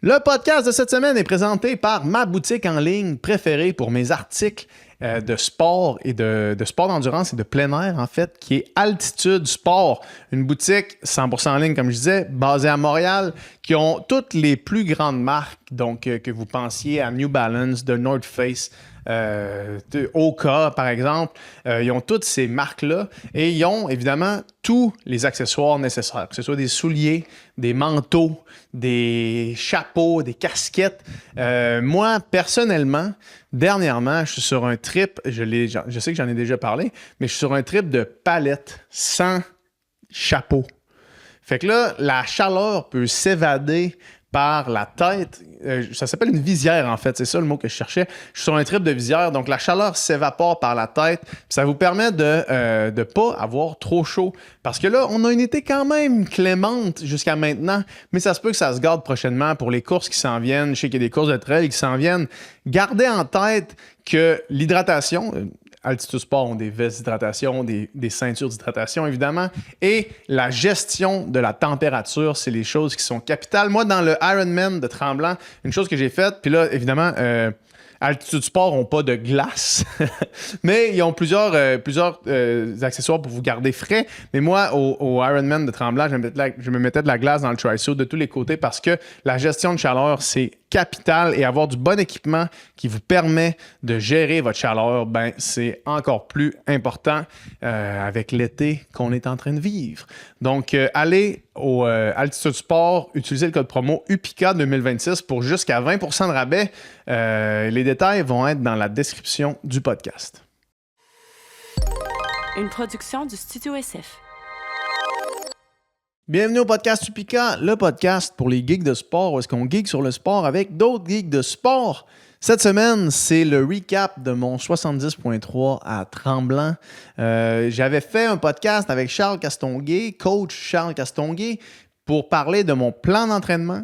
Le podcast de cette semaine est présenté par ma boutique en ligne préférée pour mes articles de sport et de sport d'endurance et de plein air, en fait, qui est Altitude Sport. Une boutique 100% en ligne, comme je disais, basée à Montréal, qui ont toutes les plus grandes marques, donc que vous pensiez à New Balance, de North Face, de Oka, par exemple. Ils ont toutes ces marques-là et ils ont évidemment tous les accessoires nécessaires, que ce soit des souliers, des manteaux, des chapeaux, des casquettes. Moi, personnellement, dernièrement, je suis sur un trip, je sais que j'en ai déjà parlé, mais je suis sur un trip de palettes sans chapeau. Fait que là, la chaleur peut s'évader par la tête. Ça s'appelle une visière, en fait. C'est ça le mot que je cherchais. Je suis sur un trip de visière, donc la chaleur s'évapore par la tête. Ça vous permet de ne pas avoir trop chaud. Parce que là, on a une été quand même clémente jusqu'à maintenant, mais ça se peut que ça se garde prochainement pour les courses qui s'en viennent. Je sais qu'il y a des courses de trail qui s'en viennent. Gardez en tête que l'hydratation... Altitude Sport ont des vestes d'hydratation, des ceintures d'hydratation, évidemment. Et la gestion de la température, c'est les choses qui sont capitales. Moi, dans le Ironman de Tremblant, une chose que j'ai faite, puis là, évidemment, Altitude Sport n'ont pas de glace, mais ils ont plusieurs accessoires pour vous garder frais. Mais moi, au Ironman de Tremblant, je me mettais de la glace dans le tri-suit de tous les côtés parce que la gestion de chaleur, c'est capital et avoir du bon équipement qui vous permet de gérer votre chaleur, ben c'est encore plus important avec l'été qu'on est en train de vivre. Donc, allez au Altitude Sport, utilisez le code promo UPICA 2026 pour jusqu'à 20% de rabais. Les détails vont être dans la description du podcast. Une production du Studio SF. Bienvenue au podcast UPICA, le podcast pour les geeks de sport, où est-ce qu'on geek sur le sport avec d'autres geeks de sport. Cette semaine, c'est le recap de mon 70.3 à Tremblant. J'avais fait un podcast avec Charles Castonguay, coach Charles Castonguay, pour parler de mon plan d'entraînement.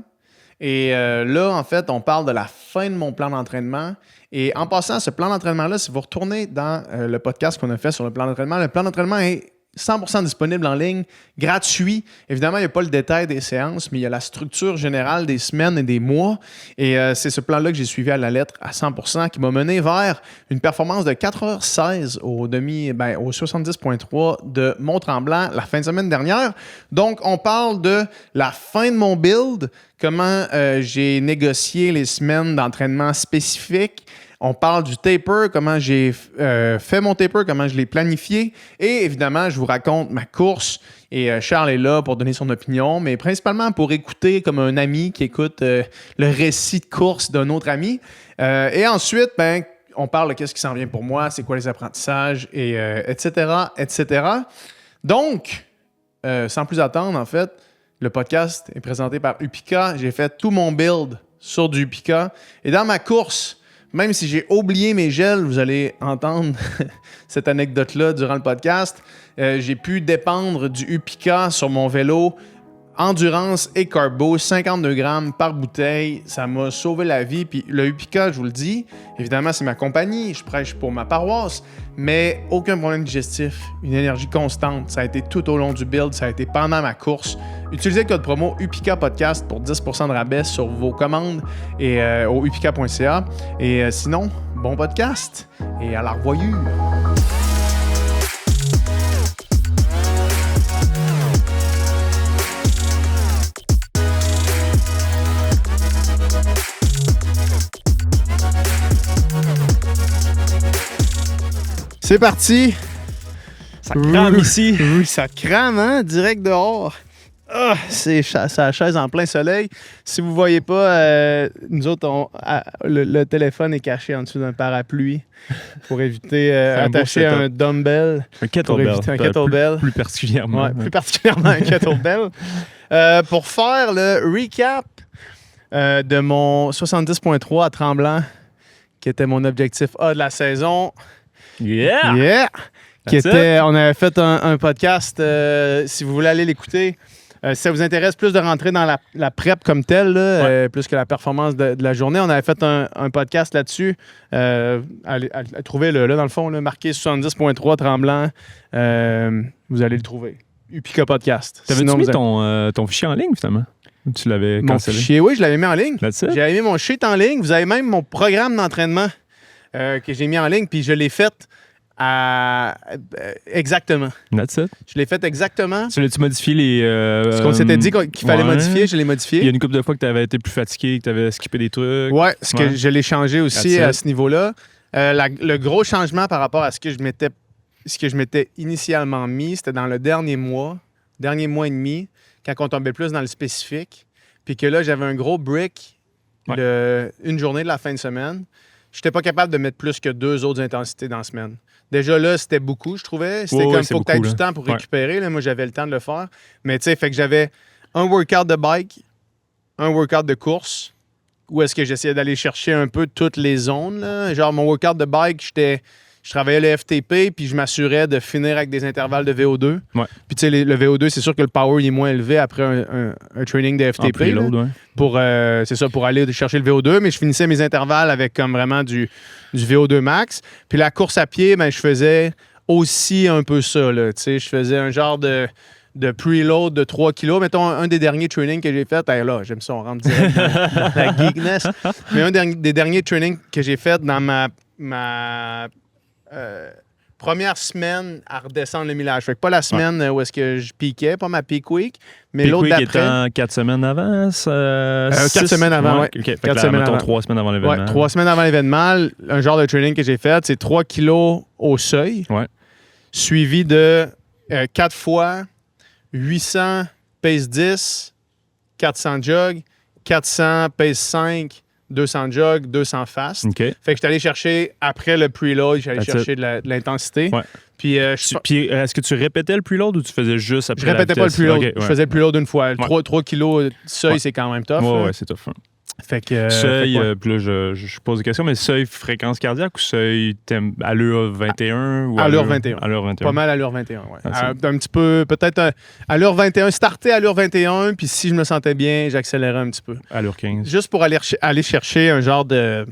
Et là, en fait, on parle de la fin de mon plan d'entraînement. Et en passant, ce plan d'entraînement-là, si vous retournez dans le podcast qu'on a fait sur le plan d'entraînement est 100% disponible en ligne, gratuit. Évidemment, il n'y a pas le détail des séances, mais il y a la structure générale des semaines et des mois. Et c'est ce plan-là que j'ai suivi à la lettre à 100% qui m'a mené vers une performance de 4h16 au 70.3 de Mont-Tremblant la fin de semaine dernière. Donc, on parle de la fin de mon build, comment j'ai négocié les semaines d'entraînement spécifiques. On parle du taper, comment j'ai fait mon taper, comment je l'ai planifié. Et évidemment, je vous raconte ma course. Et Charles est là pour donner son opinion, mais principalement pour écouter comme un ami qui écoute le récit de course d'un autre ami. Et ensuite, on parle de qu'est-ce qui s'en vient pour moi, c'est quoi les apprentissages, et etc., etc. Donc, sans plus attendre, en fait, le podcast est présenté par UPICA. J'ai fait tout mon build sur du UPICA. Et dans ma course, même si j'ai oublié mes gels, vous allez entendre cette anecdote-là durant le podcast, j'ai pu dépendre du UPICA sur mon vélo, endurance et carbo, 52 grammes par bouteille. Ça m'a sauvé la vie. Puis le UPICA, je vous le dis, évidemment, c'est ma compagnie, je prêche pour ma paroisse, mais aucun problème digestif, une énergie constante. Ça a été tout au long du build, ça a été pendant ma course. Utilisez le code promo UPICA Podcast pour 10% de rabais sur vos commandes et au upica.ca. Et sinon, bon podcast et à la revoyure. C'est parti! Ça crame ici. Oui, ça crame, hein? Direct dehors. Ah, c'est la chaise en plein soleil. Si vous ne voyez pas, nous autres, le téléphone est caché en dessous d'un parapluie pour éviter attacher un dumbbell. Un kettlebell. Plus particulièrement. Ouais, plus particulièrement un kettlebell. Pour faire le recap de mon 70.3 à Tremblant, qui était mon objectif A de la saison. Yeah! On avait fait un podcast, si vous voulez aller l'écouter, si ça vous intéresse plus de rentrer dans la prep comme telle, là, plus que la performance de la journée, on avait fait un podcast là-dessus. Trouvez-le, là, dans le fond, là, marqué 70.3 Tremblant. Vous allez le trouver. UPICA Podcast. T'avais-tu mis ton fichier en ligne, finalement? Tu l'avais Mon cancellé? fichier, oui, je l'avais mis en ligne. That's it? J'ai mis mon sheet en ligne. Vous avez même mon programme d'entraînement que j'ai mis en ligne, puis je l'ai fait exactement. That's it? Je l'ai fait exactement. Tu l'as-tu modifié les... Ce qu'on s'était dit qu'il fallait modifier, je l'ai Il y a modifié. une couple de fois que tu avais été plus fatigué, que tu avais skippé des trucs. Oui, que je l'ai changé aussi That's à it. ce niveau-là. Le gros changement par rapport à ce que je m'étais initialement mis, c'était dans le dernier mois et demi, quand on tombait plus dans le spécifique. Puis que là, j'avais un gros break une journée de la fin de semaine. Je n'étais pas capable de mettre plus que 2 autres intensités dans la semaine. Déjà là, c'était beaucoup, je trouvais. C'était comme, il faut que tu aies du temps pour récupérer. Là. Moi, j'avais le temps de le faire. Mais tu sais, fait que j'avais un workout de bike, un workout de course, où est-ce que j'essayais d'aller chercher un peu toutes les zones. Là. Genre, mon workout de bike, je travaillais le FTP, puis je m'assurais de finir avec des intervalles de VO2. Ouais. Puis tu sais, le VO2, c'est sûr que le power il est moins élevé après un training de FTP. Preload, ouais. C'est ça, pour aller chercher le VO2, mais je finissais mes intervalles avec comme vraiment du VO2 max. Puis la course à pied, ben, je faisais aussi un peu ça. Là, tu sais, je faisais un genre de preload de 3 kilos. Mettons, un des derniers trainings que j'ai fait, là, j'aime ça, on rentre direct dans la geekness. Mais un des derniers trainings que j'ai fait dans ma première semaine à redescendre le millage. Fait que pas la semaine où est-ce que je piquais, pas ma peak week, mais Peak l'autre week d'après. étant 4 semaines avant? 4 semaines avant, oui. OK. Fait 4 que semaines mettons avant. 3 semaines avant l'événement. Ouais, 3 semaines avant l'événement, un genre de training que j'ai fait, c'est 3 kilos au seuil, suivi de 4 fois 800 pace 10, 400 jog, 400 pace 5, 200 jog, 200 fast. OK. Fait que j'étais allé chercher, après le preload, j'allais chercher de l'intensité. Ouais. Puis, Puis est-ce que tu répétais le preload ou tu faisais juste après je répétais pas le preload. Okay, je faisais le preload une fois. 3 kilos seuil, Ouais. c'est quand même tough. Ouais, c'est tough. Hein. Fait que, Seuil, fait que, puis là, je pose des questions, mais seuil fréquence cardiaque ou seuil allure 21? Ou allure 21. Allure 21. Pas mal allure 21, oui. Un petit peu, peut-être allure 21, starter allure 21, puis si je me sentais bien, j'accélérais un petit peu. Allure 15. Juste pour aller chercher un genre de...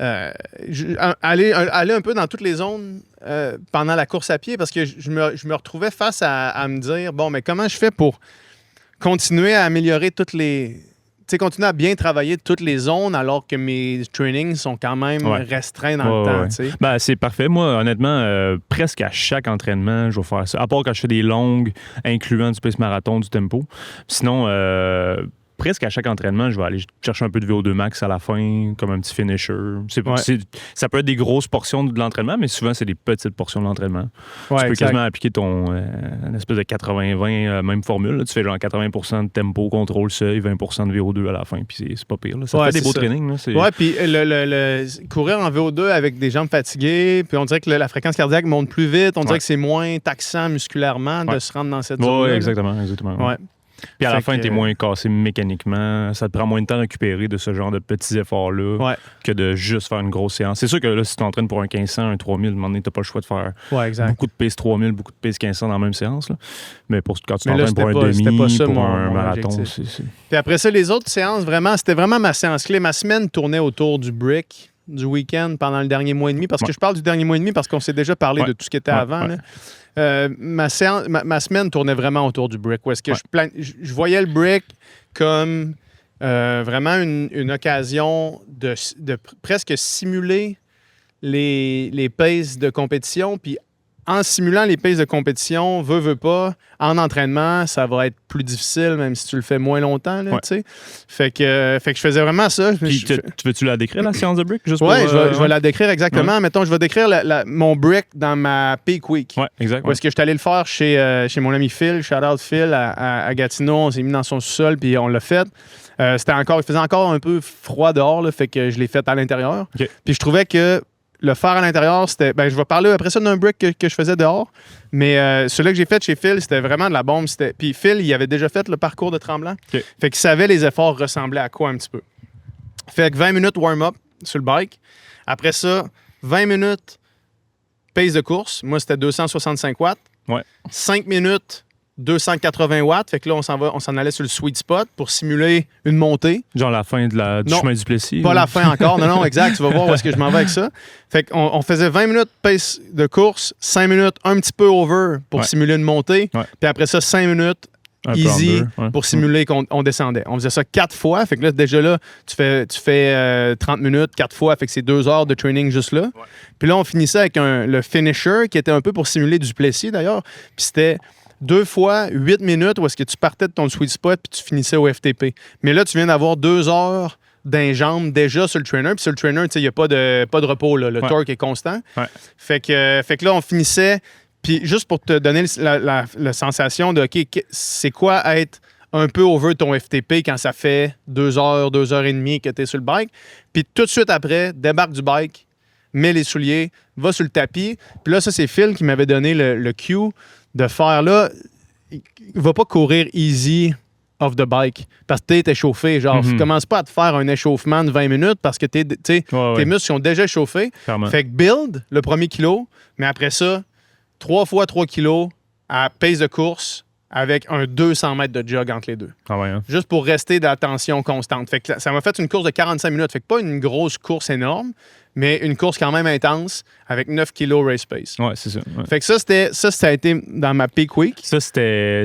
aller un peu dans toutes les zones pendant la course à pied, parce que je me retrouvais face à me dire, bon, mais comment je fais pour continuer à améliorer toutes les... Tu sais, continuer à bien travailler toutes les zones alors que mes trainings sont quand même restreints dans le temps. Tu sais. Ben, c'est parfait. Moi, honnêtement, presque à chaque entraînement, je vais faire ça. À part quand je fais des longues, incluant du pace marathon, du tempo. Sinon, presque à chaque entraînement, je vais aller chercher un peu de VO2 max à la fin, comme un petit finisher. Ça peut être des grosses portions de l'entraînement, mais souvent, c'est des petites portions de l'entraînement. Tu peux quasiment appliquer une espèce de 80-20 même formule. Là. Tu fais genre 80% de tempo, contrôle seuil, 20% de VO2 à la fin, puis c'est pas pire. Là. Ça fait des beaux trainings. Là. Ouais, puis courir en VO2 avec des jambes fatiguées, puis on dirait que la fréquence cardiaque monte plus vite, on dirait que c'est moins taxant musculairement de se rendre dans cette zone-là. Oui, exactement. Ouais. Puis à la fin, tu es moins cassé mécaniquement. Ça te prend moins de temps à récupérer de ce genre de petits efforts-là que de juste faire une grosse séance. C'est sûr que là, si tu t'entraînes pour un 1500, un 3000, à un moment donné, tu n'as pas le choix de faire beaucoup de pace 3000, beaucoup de pace 1500 dans la même séance. Là. Mais quand tu t'entraînes pour un demi, pour un marathon, c'est... Puis après ça, les autres séances, c'était vraiment ma séance clé. Ma semaine tournait autour du brick, du week-end pendant le dernier mois et demi. Parce que je parle du dernier mois et demi parce qu'on s'est déjà parlé de tout ce qui était avant. Là. Ma semaine tournait vraiment autour du brick. Où est-ce que je voyais le brick comme vraiment une occasion de presque simuler les paces de compétition. Puis en simulant les paces de compétition, veux pas, en entraînement, ça va être plus difficile, même si tu le fais moins longtemps. Là, fait que je faisais vraiment ça. Puis, veux-tu la décrire, la séance de brick? Oui, je vais la décrire exactement. Mettons, je vais décrire mon brick dans ma peak week. Oui, exact. Où est-ce que je suis allé le faire chez mon ami Phil, shout-out Phil, à Gatineau. On s'est mis dans son sous-sol, puis on l'a fait. Il faisait encore un peu froid dehors, là, fait que je l'ai fait à l'intérieur. Okay. Puis je trouvais que le faire à l'intérieur, c'était... je vais parler après ça d'un brick que je faisais dehors. Mais celui que j'ai fait chez Phil, c'était vraiment de la bombe. Puis Phil, il avait déjà fait le parcours de Tremblant. Okay. Fait qu'il savait les efforts ressemblaient à quoi un petit peu. Fait que 20 minutes warm-up sur le bike. Après ça, 20 minutes pace de course. Moi, c'était 265 watts. Ouais. 5 minutes 280 watts. Fait que là, on s'en allait sur le sweet spot pour simuler une montée. Genre la fin du chemin du Plessis. Pas la fin encore. Non, exact. Tu vas voir où est-ce que je m'en vais avec ça. Fait qu'on faisait 20 minutes pace de course, 5 minutes un petit peu over pour simuler une montée. Ouais. Puis après ça, 5 minutes Un peu easy under, ouais. pour simuler qu'on descendait. On faisait ça 4 fois. Fait que là, déjà là, tu fais 30 minutes 4 fois. Fait que c'est 2 heures de training juste là. Ouais. Puis là, on finissait avec le finisher qui était un peu pour simuler du Duplessis d'ailleurs. Puis c'était 2 fois 8 minutes où est-ce que tu partais de ton sweet spot puis tu finissais au FTP. Mais là, tu viens d'avoir 2 heures d'un jambe déjà sur le trainer. Puis sur le trainer, il n'y a pas de repos. Là. Le torque est constant. Ouais. Fait que là, on finissait. Puis juste pour te donner la sensation de, OK, c'est quoi être un peu over ton FTP quand ça fait 2 heures, 2 heures et demie que tu es sur le bike. Puis tout de suite après, débarque du bike, mets les souliers, va sur le tapis. Puis là, ça, c'est Phil qui m'avait donné le cue de faire là. Va pas courir easy off the bike parce que t'es échauffé. Genre, commence pas à te faire un échauffement de 20 minutes parce que tes muscles sont déjà échauffés. Clairement. Fait que build le premier kilo, mais après ça, 3 fois 3 kilos à pace de course avec un 200 mètres de jog entre les deux. Ah ouais, hein? Juste pour rester dans la tension constante. Fait que ça m'a fait une course de 45 minutes. Fait que pas une grosse course énorme, mais une course quand même intense avec 9 kilos race pace. Ouais, c'est ça. Ouais. Fait que ça a été dans ma peak week. Ça, c'était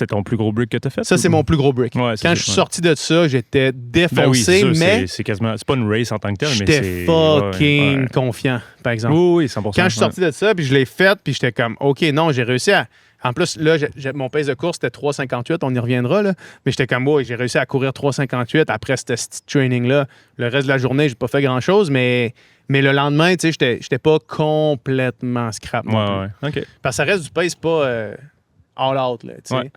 ton plus gros break que t'as fait? Ça, c'est mon plus gros break. Ouais, c'est Quand ça, je suis sorti de ça, j'étais défoncé, Ben oui, c'est sûr, mais c'est quasiment... C'est pas une race en tant que telle, mais j'étais c'est... fucking ouais. confiant, par exemple. Oui, 100%. Quand je suis sorti de ça, puis je l'ai fait, puis j'étais comme, OK, non, j'ai réussi à... En plus, là, mon pace de course, c'était 3,58, on y reviendra, là. Mais j'étais comme, j'ai réussi à courir 3,58 après ce training-là. Le reste de la journée, j'ai pas fait grand-chose, mais le lendemain, tu sais, j'étais pas complètement scrap. Ouais. OK. Parce que ça reste du pace pas all out, là, tu sais. Ouais.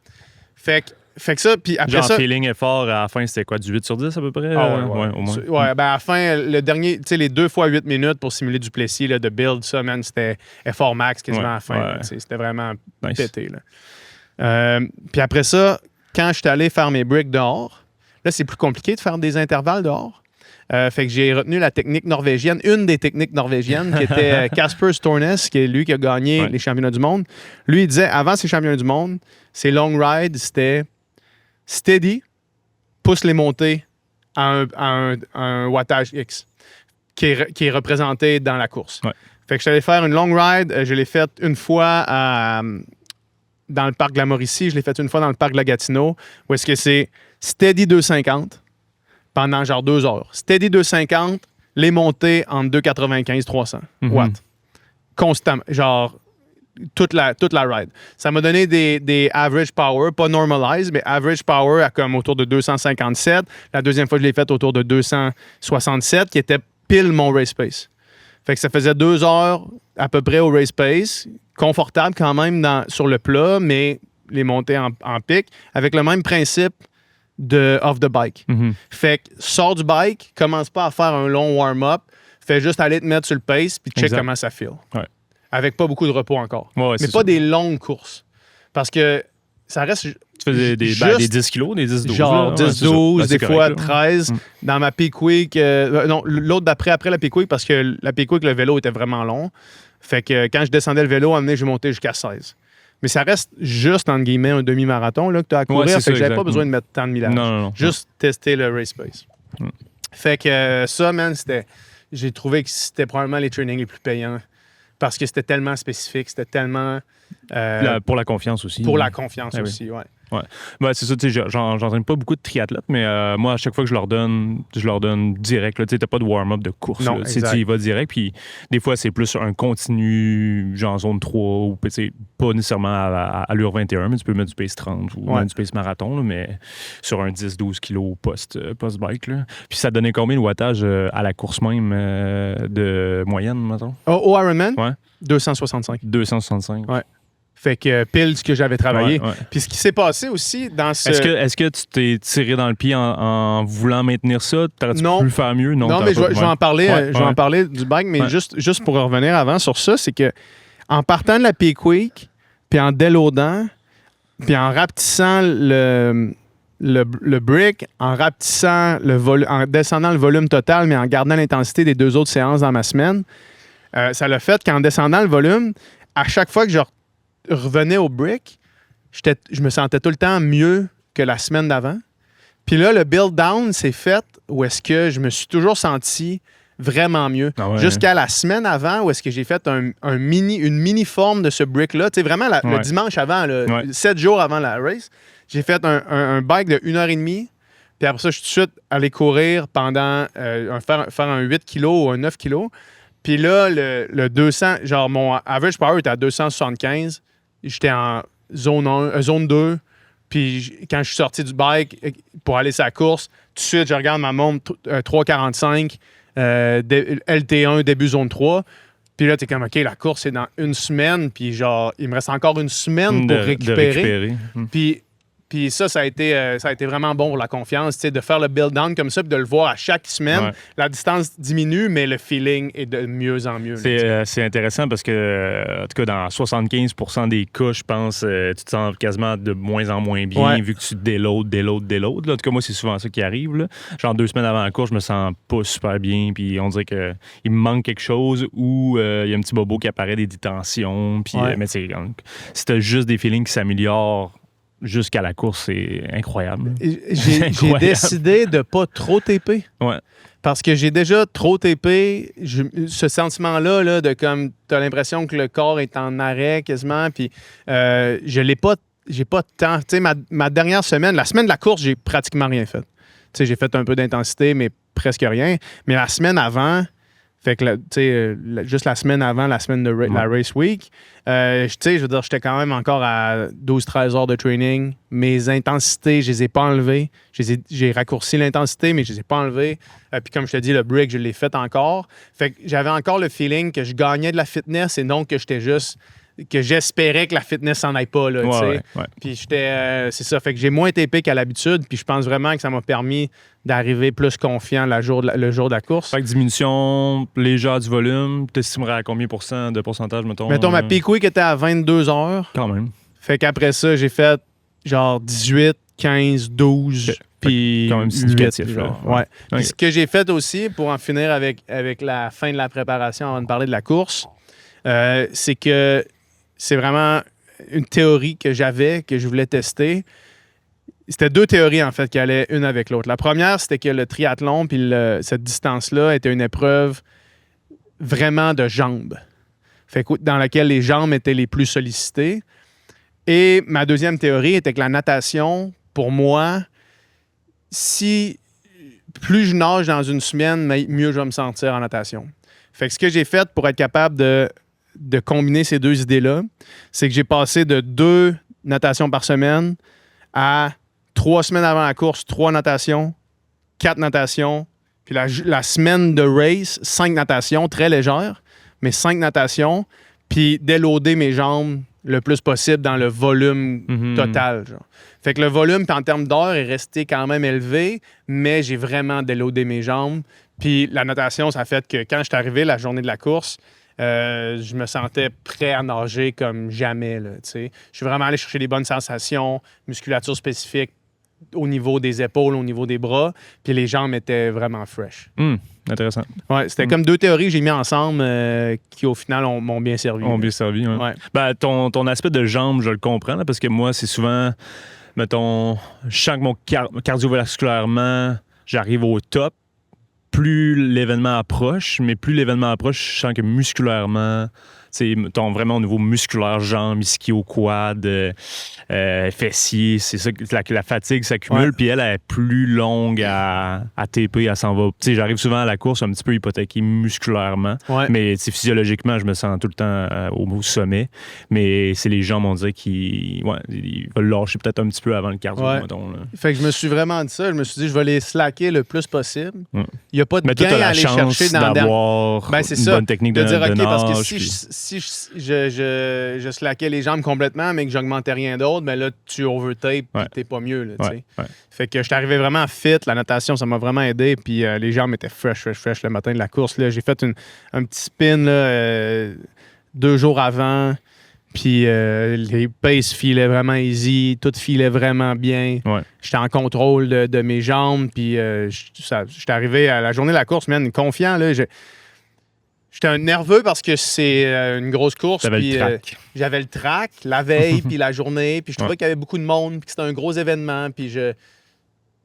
Fait que ça, puis après Genre, ça... feeling effort, à la fin, c'était quoi, du 8 sur 10 à peu près? Ah ouais, au moins. Ouais, ben à la fin, le dernier, tu sais, les 2 fois 8 minutes pour simuler du Duplessis, là, de build, ça, man, c'était effort max quasiment à la fin. Ouais. Là, c'était vraiment Nice. pété, là. Puis après ça, quand je suis allé faire mes breaks dehors, là, c'est plus compliqué de faire des intervalles dehors. Fait que j'ai retenu la technique norvégienne, une des techniques norvégiennes, qui était Casper Stornes, qui est lui qui a gagné les championnats du monde. Lui, il disait, avant ces championnats du monde, ses long rides, c'était steady, pousse les montées à un wattage X qui est représenté dans la course. Ouais. Fait que je suis allé faire une long ride. Je l'ai faite une fois dans le parc de la Mauricie. Je l'ai faite une fois dans le parc de la Gatineau, où est-ce que c'est steady 250 pendant genre 2 heures. Steady 250, les montées entre 295 300 watts. Constamment. Genre... Toute la ride. Ça m'a donné des average power, pas normalized, mais average power à comme autour de 257. La deuxième fois, je l'ai fait autour de 267, qui était pile mon race pace. Fait que ça faisait 2 heures à peu près au race pace, confortable quand même sur le plat, mais les montées en pic, avec le même principe de off the bike. Fait que sors du bike, commence pas à faire un long warm-up, fais juste aller te mettre sur le pace, puis check comment ça feel. Ouais. Avec pas beaucoup de repos encore. Ouais, mais pas des longues courses. Parce que ça reste... Tu faisais des 10 kilos, des 10-12. Genre 10-12, des fois correct, 13. Dans ma peak week... non, l'autre d'après, après la peak week, parce que la peak week, le vélo était vraiment long. Fait que quand je descendais le vélo, à un moment donné, j'ai monté jusqu'à 16. Mais ça reste juste, entre guillemets, un demi-marathon là, que tu as à courir. Fait que j'avais pas besoin de mettre tant de millage. Non. Juste tester le race pace. Fait que ça, man, j'ai trouvé que c'était probablement les trainings les plus payants. Parce que c'était tellement spécifique, c'était tellement... pour la confiance aussi. Pour la confiance Ah oui. aussi, ouais. Ouais. Ben, c'est ça, tu sais, j'entraîne pas beaucoup de triathlètes, mais moi, à chaque fois que je leur donne direct. Tu sais, t'as pas de warm-up de course. Non, là. exact. Tu y vas direct, puis des fois, c'est plus un continu, genre zone 3, ou tu sais, pas nécessairement à allure 21, mais tu peux mettre du pace 30 ou même du pace marathon, là, mais sur un 10-12 kilos post-bike. Là. Puis ça donnait combien de wattage à la course même de moyenne, mettons? Au Ironman, Ouais. 265. 265. Ouais. Fait que pile ce que j'avais travaillé. Ouais. Puis ce qui s'est passé aussi dans ce... Est-ce que tu t'es tiré dans le pied en voulant maintenir ça? T'aurais-tu Non. pu le faire mieux? Non, mais je vais en parler. Je vais en parler du bike, mais Ouais. juste pour revenir avant sur ça, c'est que en partant de la peak week, puis en déloadant, puis en rapetissant le brick, en rapetissant en descendant le volume total, mais en gardant l'intensité des 2 autres séances dans ma semaine, ça l'a fait qu'en descendant le volume, à chaque fois que je revenais au brick, je me sentais tout le temps mieux que la semaine d'avant. Puis là, le build-down s'est fait où est-ce que je me suis toujours senti vraiment mieux. Ah ouais. Jusqu'à la semaine avant, où est-ce que j'ai fait une mini forme de ce brick-là. Tu sais, vraiment le dimanche avant, 7 jours avant la race, J'ai fait un bike de 1h30. Puis après ça, je suis tout de suite allé courir pendant faire un 8 kg ou un 9 kg. Puis là, le 200, genre mon average power était à 275. J'étais en zone 2. Puis quand je suis sorti du bike pour aller sur la course, tout de suite, je regarde ma montre 3,45, LT1, début zone 3. Puis là, t'es comme, OK, la course, c'est dans une semaine. Puis genre, il me reste encore une semaine pour récupérer. Puis ça a été vraiment bon pour la confiance, de faire le build-down comme ça, puis de le voir à chaque semaine. Ouais. La distance diminue, mais le feeling est de mieux en mieux. C'est intéressant parce que, en tout cas, dans 75% des cas, je pense, tu te sens quasiment de moins en moins bien, vu que tu déloads. En tout cas, moi, c'est souvent ça qui arrive. Là. Genre 2 semaines avant la course, je me sens pas super bien, puis on dirait qu'il me manque quelque chose ou il y a un petit bobo qui apparaît, des détentions. Puis, mais si t'as juste des feelings qui s'améliorent jusqu'à la course, c'est incroyable. J'ai décidé de pas trop TP. Ouais. Parce que j'ai déjà trop TP. Ce sentiment-là, là, de comme, t'as l'impression que le corps est en arrêt quasiment, puis je l'ai pas, j'ai pas de temps. Tu sais, ma dernière semaine, la semaine de la course, j'ai pratiquement rien fait. Tu sais, j'ai fait un peu d'intensité, mais presque rien. Mais la semaine avant, fait que, tu sais, juste la semaine avant, la semaine de la race week, tu sais, je veux dire, j'étais quand même encore à 12-13 heures de training. Mes intensités, je les ai pas enlevées. J'ai raccourci l'intensité, mais je les ai pas enlevées. Puis comme je te dis, le break, je l'ai fait encore. Fait que j'avais encore le feeling que je gagnais de la fitness et non que j'étais juste... que j'espérais que la fitness s'en aille pas, là, tu sais. Ouais. Puis j'étais... c'est ça, fait que j'ai moins TP qu'à l'habitude, puis je pense vraiment que ça m'a permis d'arriver plus confiant le jour de la course. Fait que diminution légère du volume, t'estimerais à combien de pourcentage, mettons? Mettons, ma peak week était à 22 heures. Quand même. Fait qu'après ça, j'ai fait genre 18, 15, 12, puis quand même significatif. 8, ouais. Okay. Ce que j'ai fait aussi, pour en finir avec la fin de la préparation avant de parler de la course, c'est que c'est vraiment une théorie que j'avais, que je voulais tester. C'était 2 théories, en fait, qui allaient une avec l'autre. La première, c'était que le triathlon puis cette distance-là était une épreuve vraiment de jambes. Fait que, dans laquelle les jambes étaient les plus sollicitées. Et ma deuxième théorie était que la natation, pour moi, plus je nage dans une semaine, mieux je vais me sentir en natation. Fait que ce que j'ai fait pour être capable de combiner ces 2 idées-là, c'est que j'ai passé de 2 natations par semaine à 3 semaines avant la course, 3 natations, 4 natations, puis la semaine de race, 5 natations, très légères, mais 5 natations, puis déloader mes jambes le plus possible dans le volume total. Genre. Fait que le volume, en termes d'heures, est resté quand même élevé, mais j'ai vraiment déloadé mes jambes. Puis la natation, ça a fait que quand je suis arrivé la journée de la course, je me sentais prêt à nager comme jamais. Là, je suis vraiment allé chercher des bonnes sensations, musculature spécifique au niveau des épaules, au niveau des bras, puis les jambes étaient vraiment fresh. Intéressant. Ouais, c'était comme 2 théories que j'ai mis ensemble qui, au final, m'ont bien servi. Ont bien servi, oui. Ouais. Ben, ton aspect de jambes, je le comprends, là, parce que moi, c'est souvent, mettons, je sens que mon cardiovasculairement, j'arrive au top. Plus l'événement approche, je sens que musculairement, vraiment au niveau musculaire, jambes, ischio, quad, fessiers, c'est ça, la fatigue s'accumule, puis elle est plus longue à TP, elle s'en va. J'arrive souvent à la course un petit peu hypothéqué musculairement, mais physiologiquement, je me sens tout le temps au sommet, mais c'est les jambes, on dirait, ils veulent lâcher peut-être un petit peu avant le cardio, mettons. Là. Fait que je me suis vraiment dit ça, je me suis dit, je vais les slacker le plus possible. Il n'y a pas de gain à aller chercher dans d'avoir une bonne technique de dire, OK, nage, parce que si je slackais les jambes complètement, mais que j'augmentais rien d'autre, ben là, tu overtape et t'es pas mieux. Là, Fait que je suis arrivé vraiment fit. La natation, ça m'a vraiment aidé. Puis les jambes étaient fresh le matin de la course. Là. J'ai fait un petit spin là, 2 jours avant. Puis les paces filaient vraiment easy. Tout filait vraiment bien. J'étais en contrôle de mes jambes. Puis j'étais arrivé à la journée de la course, man, confiant. Là, j'étais nerveux parce que c'est une grosse course. J'avais le track la veille, puis la journée. Puis je trouvais qu'il y avait beaucoup de monde, puis que c'était un gros événement. Puis je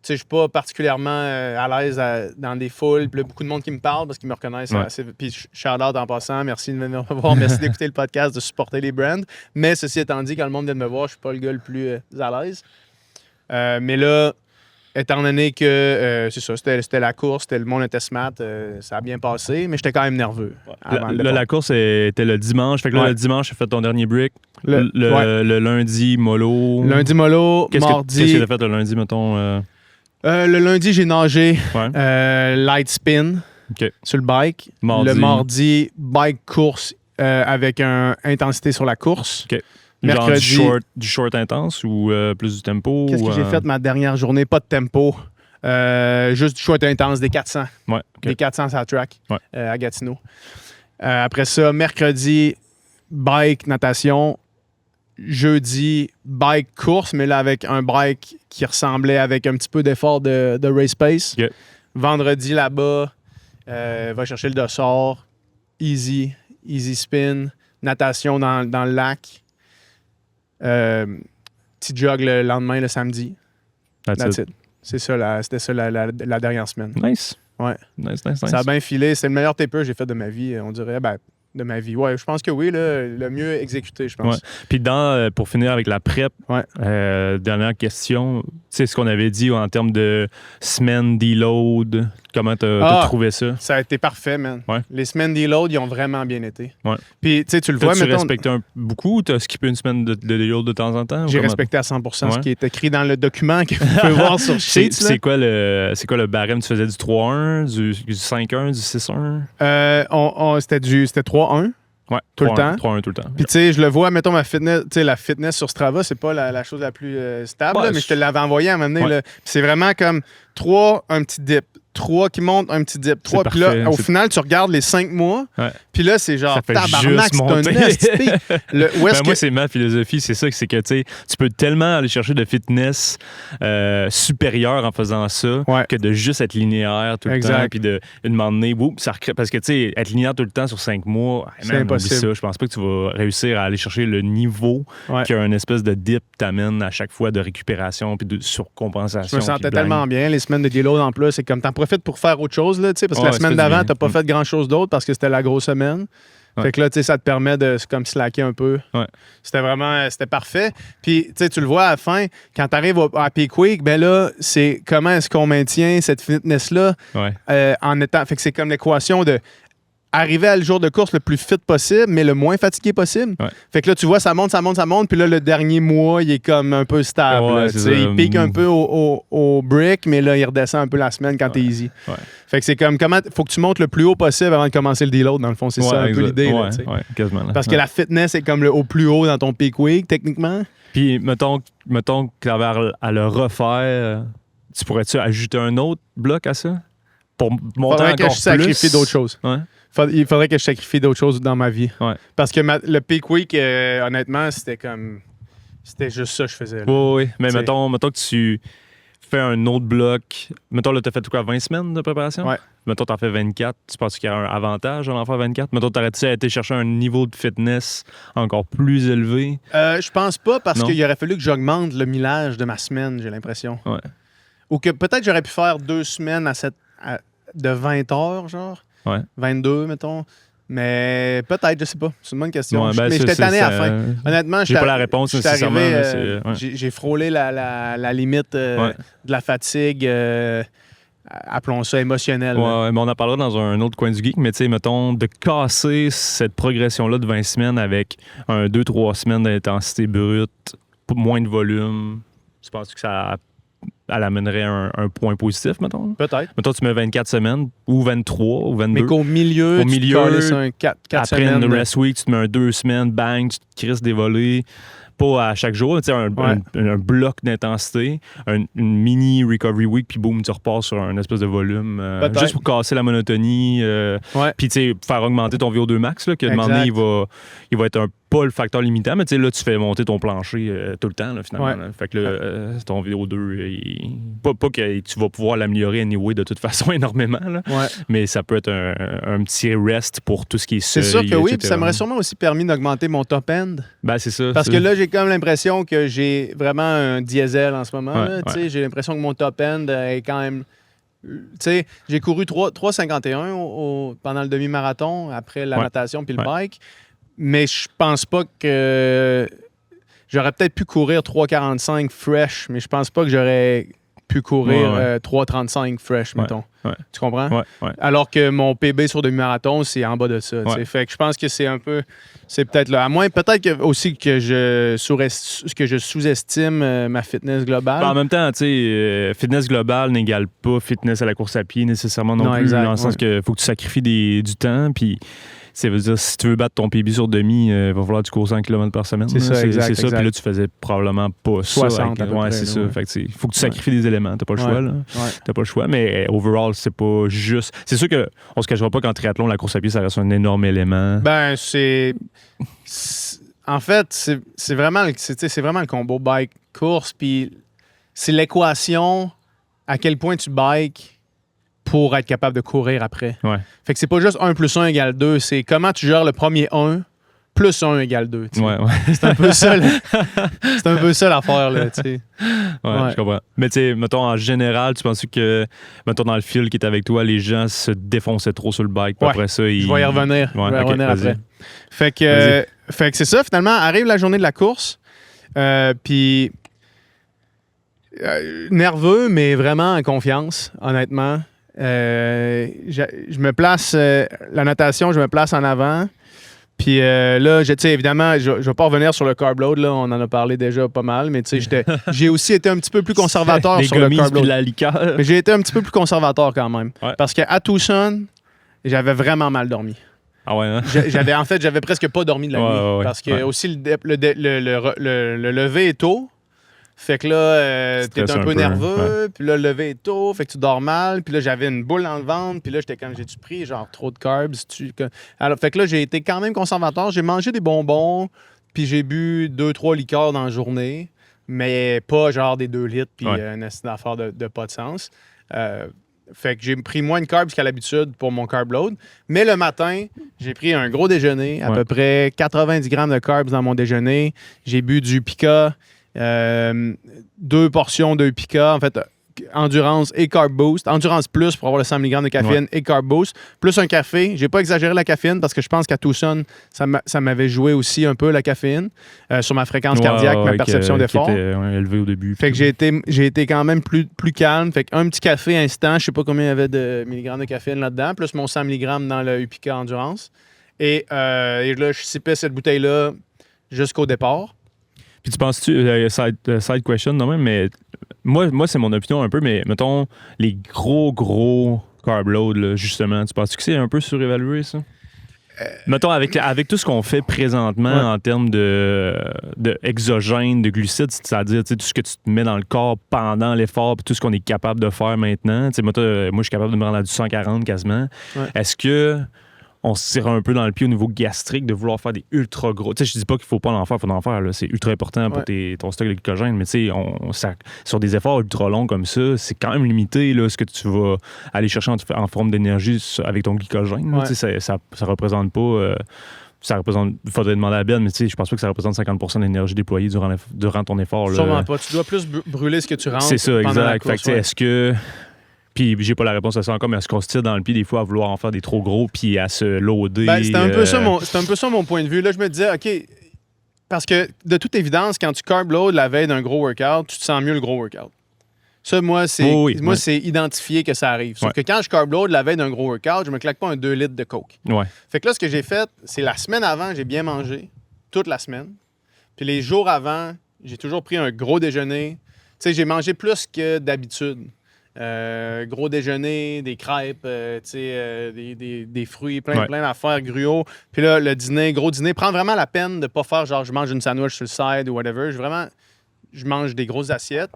suis pas particulièrement à l'aise dans des foules. Puis là, beaucoup de monde qui me parle parce qu'ils me reconnaissent. Puis shout-out en passant. Merci de venir me voir. Merci d'écouter le podcast, de supporter les brands. Mais ceci étant dit, quand le monde vient de me voir, je suis pas le gars le plus à l'aise. Mais là, étant donné que c'est ça, c'était la course, mon test-mat, ça a bien passé, mais j'étais quand même nerveux. La course était le dimanche. Fait que là, le dimanche, tu as fait ton dernier break. Le lundi, mollo. Lundi, mollo. Mardi. Qu'est-ce que tu as fait le lundi, mettons? Le lundi, j'ai nagé Ouais. light spin sur le bike. Mardi. Le mardi, bike course avec intensité sur la course. OK. Mercredi, Genre du short intense ou plus du tempo? Qu'est-ce que j'ai fait ma dernière journée? Pas de tempo. Juste du short intense, des 400. Ouais, OK. Des 400 sur la track Ouais. à Gatineau. Après ça, mercredi, bike, natation. Jeudi, bike course, mais là avec un bike qui ressemblait avec un petit peu d'effort de race pace. OK. Vendredi, là-bas, va chercher le dossard. Easy spin. Natation dans le lac. Petit jog le lendemain, le samedi. That's it. C'est ça, c'était ça la dernière semaine. Nice. Ouais. Nice. Ça a bien filé. C'est le meilleur taper que j'ai fait de ma vie, on dirait. De ma vie. Ouais, je pense que oui, là, le mieux exécuté, je pense. Ouais. Puis pour finir avec la prep, dernière question. Tu sais ce qu'on avait dit en termes de semaine deload. Comment t'as trouvé ça? Ça a été parfait, man. Ouais. Les semaines deload, ils ont vraiment bien été. Ouais. Puis, tu sais, tu le vois, T'as-tu mettons... respecté beaucoup ou t'as skippé une semaine de deload de temps en temps? J'ai respecté à 100% ce qui est écrit dans le document que vous pouvez voir sur Sheets. C'est quoi le barème? Tu faisais du 3-1, du 5-1, du 6-1? C'était 3-1. Ouais, tout le temps. 3-1 tout le temps. Puis tu sais, je le vois, mettons ma fitness, tu sais, la fitness sur Strava, c'est pas la chose la plus stable, là, mais je te l'avais envoyé à un moment donné. Puis c'est vraiment comme 3, un petit dip. 3 qui montent, un petit dip. 3, puis là, au final, tu regardes les 5 mois, puis là, c'est genre, tabarnak, c'est un esti. Moi, c'est ma philosophie, c'est ça, c'est que tu peux tellement aller chercher de fitness supérieure en faisant ça que de juste être linéaire tout le temps, puis de une moment donné, ça recrée, parce que tu sais, être linéaire tout le temps sur 5 mois, c'est impossible. Ça, je pense pas que tu vas réussir à aller chercher le niveau qu'un espèce de dip t'amène à chaque fois de récupération puis de surcompensation. Je me sentais tellement bien, les semaines de deload en plus, c'est comme t'en profites pour faire autre chose, là, parce que la semaine d'avant, t'as pas fait grand-chose d'autre parce que c'était la grosse semaine. Fait que là, ça te permet de comme slacker un peu. C'était parfait. Puis, tu le vois à la fin, quand tu arrives à Peak Week, ben là, c'est comment est-ce qu'on maintient cette fitness-là en étant... Fait que c'est comme l'équation de arriver à le jour de course le plus fit possible, mais le moins fatigué possible. Fait que là, tu vois, ça monte, puis là, le dernier mois, il est comme un peu stable. Il pique un peu au break, mais là, il redescend un peu la semaine quand t'es easy. Fait que c'est comme, faut que tu montes le plus haut possible avant de commencer le deload, dans le fond. C'est ça un peu l'idée. Quasiment. Parce que la fitness est comme au plus haut dans ton peak week, techniquement. Puis, mettons que tu avais à le refaire, tu pourrais-tu ajouter un autre bloc à ça? Pour monter encore plus? Que je sacrifie d'autres choses. Il faudrait que je sacrifie d'autres choses dans ma vie. Parce que le peak week, honnêtement, c'était juste ça que je faisais. Oui, mais mettons que tu fais un autre bloc. Mettons, là, tu as fait quoi, 20 semaines de préparation? Mettons, tu en fais 24. Tu penses qu'il y a un avantage à en faire 24? Mettons, t'aurais-tu été chercher un niveau de fitness encore plus élevé? Je pense pas parce qu'il aurait fallu que j'augmente le millage de ma semaine, j'ai l'impression. Ou que peut-être j'aurais pu faire 2 semaines de 20 heures, genre. 22, mettons. Mais peut-être, je sais pas. C'est une bonne question. Mais j'étais tanné à la fin. Honnêtement, j'ai pas la réponse nécessairement. J'ai frôlé la limite de la fatigue, appelons ça émotionnelle. Mais on en parlera dans un autre coin du geek. Mais tu sais, mettons, de casser cette progression-là de 20 semaines avec 2-3 semaines d'intensité brute, moins de volume, tu penses que ça elle amènerait un point positif, mettons? Peut-être. Mettons, tu mets 24 semaines, ou 23, ou 22. Mais qu'au milieu, tu te un 4 après semaines. Après une rest week, tu te mets un 2 semaines, bang, tu te crisses des volets. Pas à chaque jour, un bloc d'intensité, une mini recovery week, puis boum, tu repars sur un espèce de volume. Juste pour casser la monotonie. Puis, tu sais, faire augmenter ton VO2 max, là, que à un moment donné, il va être pas le facteur limitant, mais tu sais, là, tu fais monter ton plancher tout le temps, là, finalement. Là. Fait que là, ton VO2, pas que tu vas pouvoir l'améliorer anyway de toute façon énormément, là, mais ça peut être un petit rest pour tout ce qui est seuil. C'est sûr que oui, puis ça m'aurait sûrement aussi permis d'augmenter mon top end. Ben, c'est ça. Parce que là, j'ai comme l'impression que j'ai vraiment un diesel en ce moment. J'ai l'impression que mon top end est quand même... Tu sais, j'ai couru 3,51 pendant le demi-marathon après la natation puis le bike. Mais je pense pas que... J'aurais peut-être pu courir 3,45 fresh, mais je pense pas que j'aurais pu courir 3,35 fresh, mettons. Ouais. Tu comprends? Ouais. Alors que mon PB sur demi-marathon, c'est en bas de ça. Ouais. Fait que je pense que c'est un peu... C'est peut-être là. À moins, peut-être aussi que je sous-estime ma fitness globale. En même temps, tu sais, fitness globale n'égale pas fitness à la course à pied nécessairement non plus. exact, Dans le sens que faut que tu sacrifies du temps, puis ça veut dire si tu veux battre ton PB sur demi, il va falloir que tu cours 100 km par semaine. C'est ça, exact. Puis là, tu faisais probablement pas 60 ça. à peu près, c'est ça. ouais. Fait que il faut que tu sacrifies des éléments. T'as pas le choix, là. Ouais. T'as pas le choix, mais overall, c'est pas juste... C'est sûr qu'on se cachera pas qu'en triathlon, la course à pied, ça reste un énorme élément. Ben, en fait, c'est vraiment le combo bike-course, puis c'est l'équation à quel point tu bikes pour être capable de courir après. Ouais. Fait que c'est pas juste 1 + 1 = 2, c'est comment tu gères le premier 1 plus 1 = 2. Tu sais. Ouais. C'est un peu ça, c'est un peu ça l'affaire, là, tu sais. Ouais, je comprends. Mais tu sais, mettons, en général, tu penses que, mettons, dans le fil qui est avec toi, les gens se défonçaient trop sur le bike, puis après ça, ils... Je vais y revenir. Ouais, Je vais y revenir vas-y. après. Fait que c'est ça, finalement, arrive la journée de la course, puis nerveux, mais vraiment en confiance, honnêtement. Je me place, la natation, je me place en avant. Puis là, évidemment, je ne vais pas revenir sur le carb load, là, on en a parlé déjà pas mal, mais tu sais, j'ai aussi été un petit peu plus conservateur sur le carb load. La liqueur. Mais j'ai été un petit peu plus conservateur quand même. Ouais. Parce qu'à Tucson, j'avais vraiment mal dormi. Ah ouais, hein? J'avais presque pas dormi de la nuit. Ouais. Parce que aussi, le lever est tôt. Fait que là, t'es Stresse un peu un peu, nerveux, puis là, le lever est tôt, fait que tu dors mal, puis là, j'avais une boule dans le ventre, puis là, j'étais comme, j'ai-tu pris, genre, trop de carbs? Alors, fait que là, j'ai été quand même conservateur, j'ai mangé des bonbons, puis j'ai bu 2-3 liqueurs dans la journée, mais pas genre des 2 litres, puis une affaire de pas de sens. Fait que j'ai pris moins de carbs qu'à l'habitude pour mon carb load. Mais le matin, j'ai pris un gros déjeuner, à peu près 90 grammes de carbs dans mon déjeuner. J'ai bu du Pika, 2 portions de Pika, en fait, Endurance et Carb Boost. Endurance Plus pour avoir le 100 mg de caféine et Carb Boost. Plus un café. J'ai pas exagéré la caféine parce que je pense qu'à Tucson, ça m'avait joué aussi un peu la caféine sur ma fréquence cardiaque, ma perception d'effort. Qui était élevée au début. Fait que j'ai été quand même plus calme. Fait qu'un petit café instant, je sais pas combien il y avait de milligrammes de caféine là-dedans, plus mon 100 mg dans le Upica Endurance. Et là, je sipais cette bouteille-là jusqu'au départ. Puis tu penses-tu, side question, non même, mais moi c'est mon opinion un peu, mais mettons, les gros carb load, là, justement, tu penses-tu que c'est un peu surévalué, ça? Mettons, avec tout ce qu'on fait présentement en termes de exogène, de glucides, c'est-à-dire tout ce que tu te mets dans le corps pendant l'effort, puis tout ce qu'on est capable de faire maintenant. Moi, je suis capable de me rendre à du 140 quasiment. Ouais. Est-ce que on se tire un peu dans le pied au niveau gastrique de vouloir faire des ultra gros. Tu sais, je dis pas qu'il faut pas en faire, il faut en faire. Là. C'est ultra important pour ton stock de glycogène, mais tu sais, sur des efforts ultra longs comme ça, c'est quand même limité là, ce que tu vas aller chercher en forme d'énergie avec ton glycogène. Là, tu sais, ça représente pas... il faudrait demander à Ben, mais tu sais, je pense pas que ça représente 50% de l'énergie déployée durant ton effort. Là. Sûrement pas. Tu dois plus brûler ce que tu rentres. C'est ça, pendant la exact. course, fait que, est-ce que... Puis j'ai pas la réponse à ça encore, mais est-ce qu'on se tire dans le pied des fois à vouloir en faire des trop gros puis à se loader? Ben, c'était un peu ça mon point de vue. Là, je me disais, OK, parce que de toute évidence, quand tu carb load la veille d'un gros workout, tu te sens mieux le gros workout. Ça, moi, c'est identifié que ça arrive. Sauf que quand je carb load la veille d'un gros workout, je me claque pas un 2 litres de coke. Ouais. Fait que là, ce que j'ai fait, c'est la semaine avant, j'ai bien mangé, toute la semaine. Puis les jours avant, j'ai toujours pris un gros déjeuner. Tu sais, j'ai mangé plus que d'habitude. Gros déjeuner, des crêpes, des fruits, plein d'affaires, gruau. Puis là, le dîner, gros dîner. Prends vraiment la peine de ne pas faire genre je mange une sandwich sur le side ou whatever. Je mange des grosses assiettes.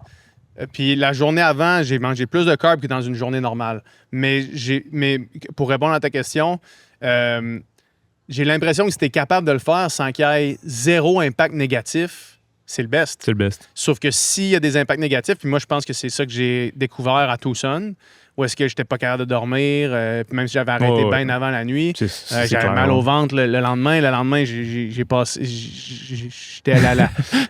Puis la journée avant, j'ai mangé plus de carbs que dans une journée normale. Mais pour répondre à ta question, j'ai l'impression que si tu es capable de le faire sans qu'il y ait zéro impact négatif, c'est le best. C'est le best. Sauf que s'il y a des impacts négatifs, puis moi, je pense que c'est ça que j'ai découvert à Tucson, où est-ce que j'étais pas capable de dormir, même si j'avais arrêté bien avant la nuit. J'avais mal au ventre le lendemain. Le lendemain, j'ai passé... J'étais à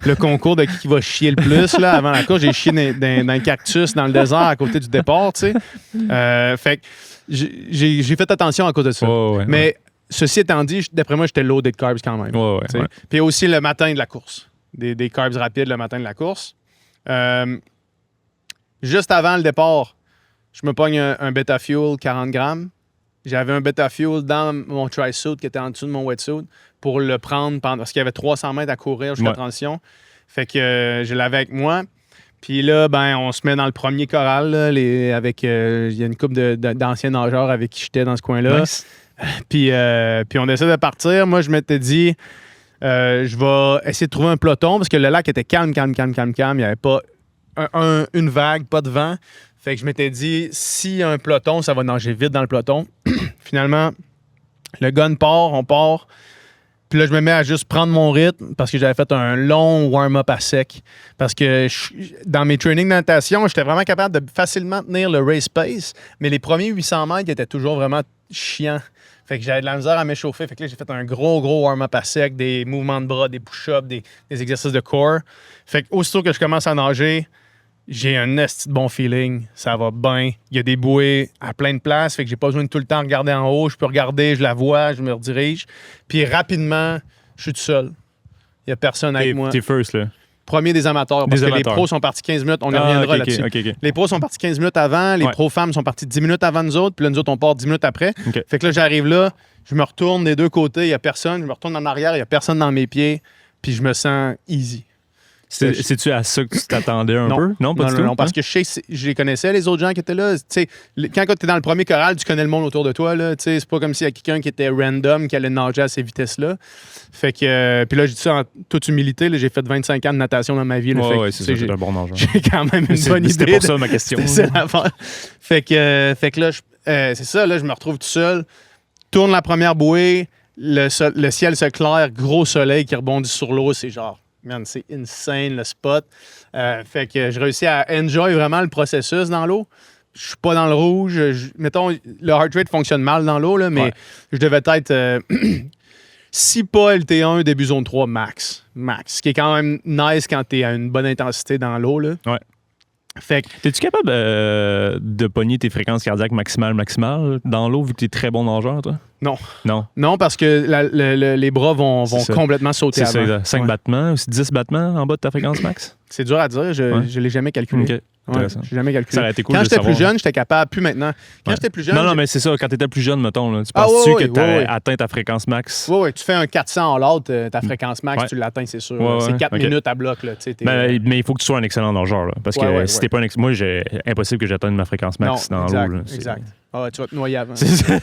le concours de qui va chier le plus là, avant la course. J'ai chié dans un cactus dans le désert à côté du départ, tu sais. Fait que j'ai fait attention à cause de ça. Mais ceci étant dit, d'après moi, j'étais loaded de carbs quand même. Puis aussi le matin de la course. des carbs rapides le matin de la course. Juste avant le départ, je me pogne un Beta Fuel 40 grammes. J'avais un Beta Fuel dans mon tri-suit qui était en dessous de mon wetsuit pour le prendre parce qu'il y avait 300 mètres à courir jusqu'à la transition. Fait que je l'avais avec moi. Puis là, on se met dans le premier corral là, il y a une couple d'anciens nageurs avec qui j'étais dans ce coin-là. Nice. Puis on essaie de partir. Moi, je m'étais dit, je vais essayer de trouver un peloton parce que le lac était calme. Il n'y avait pas une vague, pas de vent. Fait que je m'étais dit, s'il y a un peloton, ça va nager vite dans le peloton. Finalement, le gun part, on part. Puis là, je me mets à juste prendre mon rythme parce que j'avais fait un long warm-up à sec. Parce que dans mes trainings de natation, j'étais vraiment capable de facilement tenir le race pace, mais les premiers 800 mètres étaient toujours vraiment chiants. Fait que j'avais de la misère à m'échauffer. Fait que là, j'ai fait un gros warm-up à sec, des mouvements de bras, des push-ups, des exercices de core. Fait que aussitôt que je commence à nager, j'ai un esti de bon feeling. Ça va bien. Il y a des bouées à plein de places. Fait que j'ai pas besoin de tout le temps regarder en haut. Je peux regarder, je la vois, je me redirige. Puis rapidement, je suis tout seul. Il y a personne avec moi. T'es first, là. Premier des amateurs. Parce que les pros sont partis 15 minutes. On y reviendra là-dessus. OK. Les pros sont partis 15 minutes avant. Les pros femmes sont partis 10 minutes avant nous autres. Puis là, nous autres, on part 10 minutes après. OK. Fait que là, j'arrive là. Je me retourne des deux côtés. Il y a personne. Je me retourne en arrière. Il y a personne dans mes pieds. Puis je me sens easy. C'est-tu à ça que tu t'attendais un peu? Non, pas du tout? Non, parce que je les connaissais, les autres gens qui étaient là. Quand tu es dans le premier choral, tu connais le monde autour de toi. C'est pas comme s'il y a quelqu'un qui était random, qui allait nager à ces vitesses-là. Fait que, puis là, j'ai dit ça en toute humilité. J'ai fait 25 ans de natation dans ma vie. Ouais, c'est ça, j'ai un bon nageur. J'ai quand même une bonne idée. C'était pour ça ma question. C'est l'affaire. Fait que là, c'est ça, là, je me retrouve tout seul. Tourne la première bouée, le ciel se claire, gros soleil qui rebondit sur l'eau. C'est genre... Man, c'est insane le spot. Fait que je réussis à enjoy vraiment le processus dans l'eau. Je suis pas dans le rouge. Mettons, le heart rate fonctionne mal dans l'eau, là, mais je devais être si pas LT1, début zone 3 max. Ce qui est quand même nice quand tu es à une bonne intensité dans l'eau. Là. Ouais. Fait que, t'es-tu capable de pogner tes fréquences cardiaques maximales dans l'eau vu que tu es très bon nageur, toi? Non, parce que les bras vont complètement sauter avant. C'est ça, 5 battements ou 10 battements en bas de ta fréquence max? C'est dur à dire, je l'ai jamais calculé. Okay. J'ai jamais calculé. Ça aurait été cool quand de j'étais savoir. plus jeune, j'étais capable. Plus maintenant. Quand j'étais plus jeune... Non, mais c'est ça. Quand t'étais plus jeune, mettons, là, tu penses-tu que t'as atteint ta fréquence max? Oui, tu fais un 400 en l'autre, ta fréquence max, tu l'atteins, c'est sûr. C'est 4 minutes à bloc. Là, mais il faut que tu sois un excellent nageur. Là, parce que si t'es pas un excellent... Moi, j'ai impossible que j'atteigne ma fréquence max dans l'eau. Exact. Tu vas te noyer avant. C'est ça.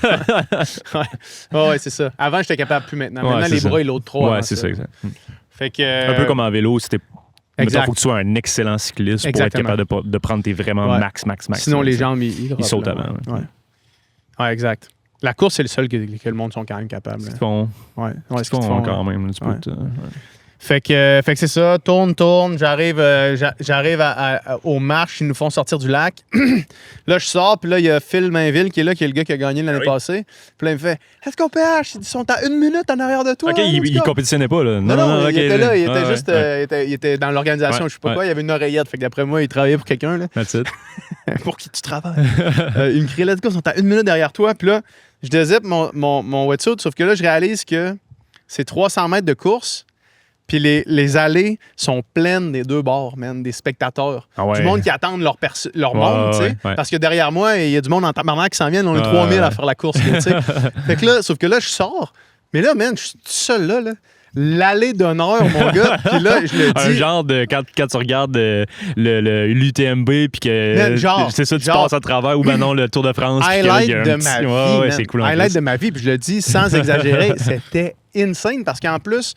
C'est ça. Avant, j'étais capable, plus maintenant. Maintenant, les bras et l'autre trop. Ouais, c'est ça, exact. Fait que, un peu comme en vélo, c'était... Il Exact. faut que tu sois un excellent cycliste pour être capable de prendre tes vraiment max. Sinon, les jambes, ils sautent avant. Ouais, exact. La course, c'est le seul que le monde sont quand même capables. Ce qu'ils font. Ce qu'ils font quand même. Fait que c'est ça, tourne, j'arrive aux marches, ils nous font sortir du lac. Là, je sors, puis là, il y a Phil Mainville qui est là, qui est le gars qui a gagné l'année passée. Puis là, il me fait « Let's go, PH! » Ils sont à 1 minute en arrière de toi. OK, il compétitionnait pas, là. Non, il était là, il était juste... il était dans l'organisation, je sais pas quoi, il y avait une oreillette. Fait que d'après moi, il travaillait pour quelqu'un, là. That's it. Pour qui tu travailles? Il me crie « Let's go, ils sont à 1 minute derrière toi. » Puis là, je dézippe mon wetsuit, sauf que là, je réalise que c'est 300 mètres de course. Puis les allées sont pleines des deux bords, man, des spectateurs. Du monde qui attendent leur monde, tu sais. Parce que derrière moi, il y a du monde en tabarnak qui s'en viennent. On est 3000 à faire la course, tu sais. Fait que là, sauf que là, je sors. Mais là, man, je suis tout seul là. L'allée d'honneur, mon gars. Puis là, je le dis. Un genre de. Quand tu regardes l'UTMB, puis que. C'est ça, tu passes à travers, ou ben non, le Tour de France. Highlight de ma vie. C'est cool. Highlight de ma vie. Puis je le dis sans exagérer, c'était insane parce qu'en plus.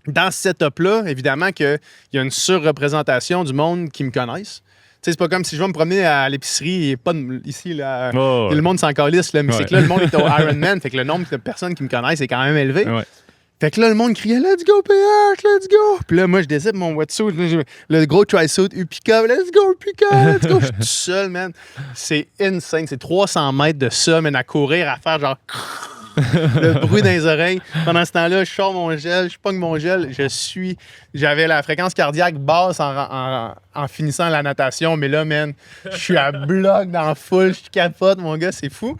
Dans ce setup-là, évidemment qu'il y a une surreprésentation du monde qui me connaissent. C'est pas comme si je vais me promener à l'épicerie et pas ici, là. Le monde s'en calisse, là. Mais c'est que là, le monde est au Ironman. Fait que le nombre de personnes qui me connaissent est quand même élevé. Fait que là, le monde criait « Let's go, PH! Let's go! » Puis là, moi, je décide mon wetsuit, le gros tri-suit Upica. « Let's go, Upica! Let's go! » Je suis tout seul, man. C'est insane. C'est 300 mètres de ça, man, à courir, à faire genre... le bruit dans les oreilles. Pendant ce temps-là, je sors mon gel, je pogne mon gel. J'avais la fréquence cardiaque basse en finissant la natation, mais là, man, je suis à bloc dans la foule, je capote, mon gars, c'est fou.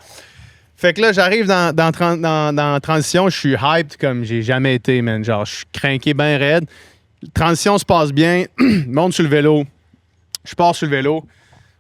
Fait que là, j'arrive dans transition, je suis hyped comme j'ai jamais été, man. Genre, je suis craqué bien raide. Transition se passe bien. Monte sur le vélo. Je pars sur le vélo.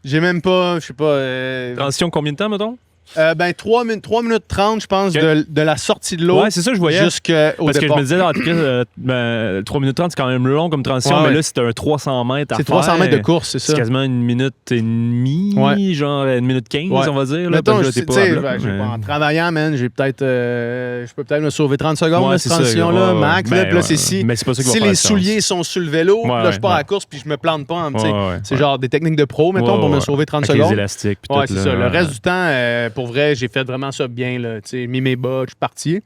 J'ai même pas, je sais pas... Transition combien de temps, mettons? 3 minutes 30, je pense, Ok. de la sortie de l'eau Ouais, c'est ça que je voyais. jusqu'au Parce que je départ. me disais, en tout cas, 3 minutes 30, c'est quand même long comme transition, Ouais, mais ouais. là, c'est un 300 mètres à C'est faire. 300 mètres de course, c'est C'est ça. quasiment 1 minute et demie, Ouais. genre 1 minute 15, Ouais. on va dire. Là, Mettons, parce que je là, t'es sais, pas à bloc, mais- en travaillant, man, j'ai peut-être, je peux peut-être me sauver 30 secondes Ouais, de c'est cette ça, transition-là, ouais, max. ouais. Là, Ben, puis là, ouais. c'est si, Mais c'est pas ça qui va si faire les la différence. souliers sont sur le vélo, Ouais, là, je pars à ouais. la course puis je me plante pas. Tu sais. Ouais. C'est genre des techniques de pro, mettons, Ouais, pour me ouais. sauver 30 Avec secondes. les élastiques. puis Ouais, tout, c'est là, ça. Le ouais. reste du temps, pour vrai, j'ai fait vraiment ça bien. Là. Tu sais, mis mes bas, je suis parti.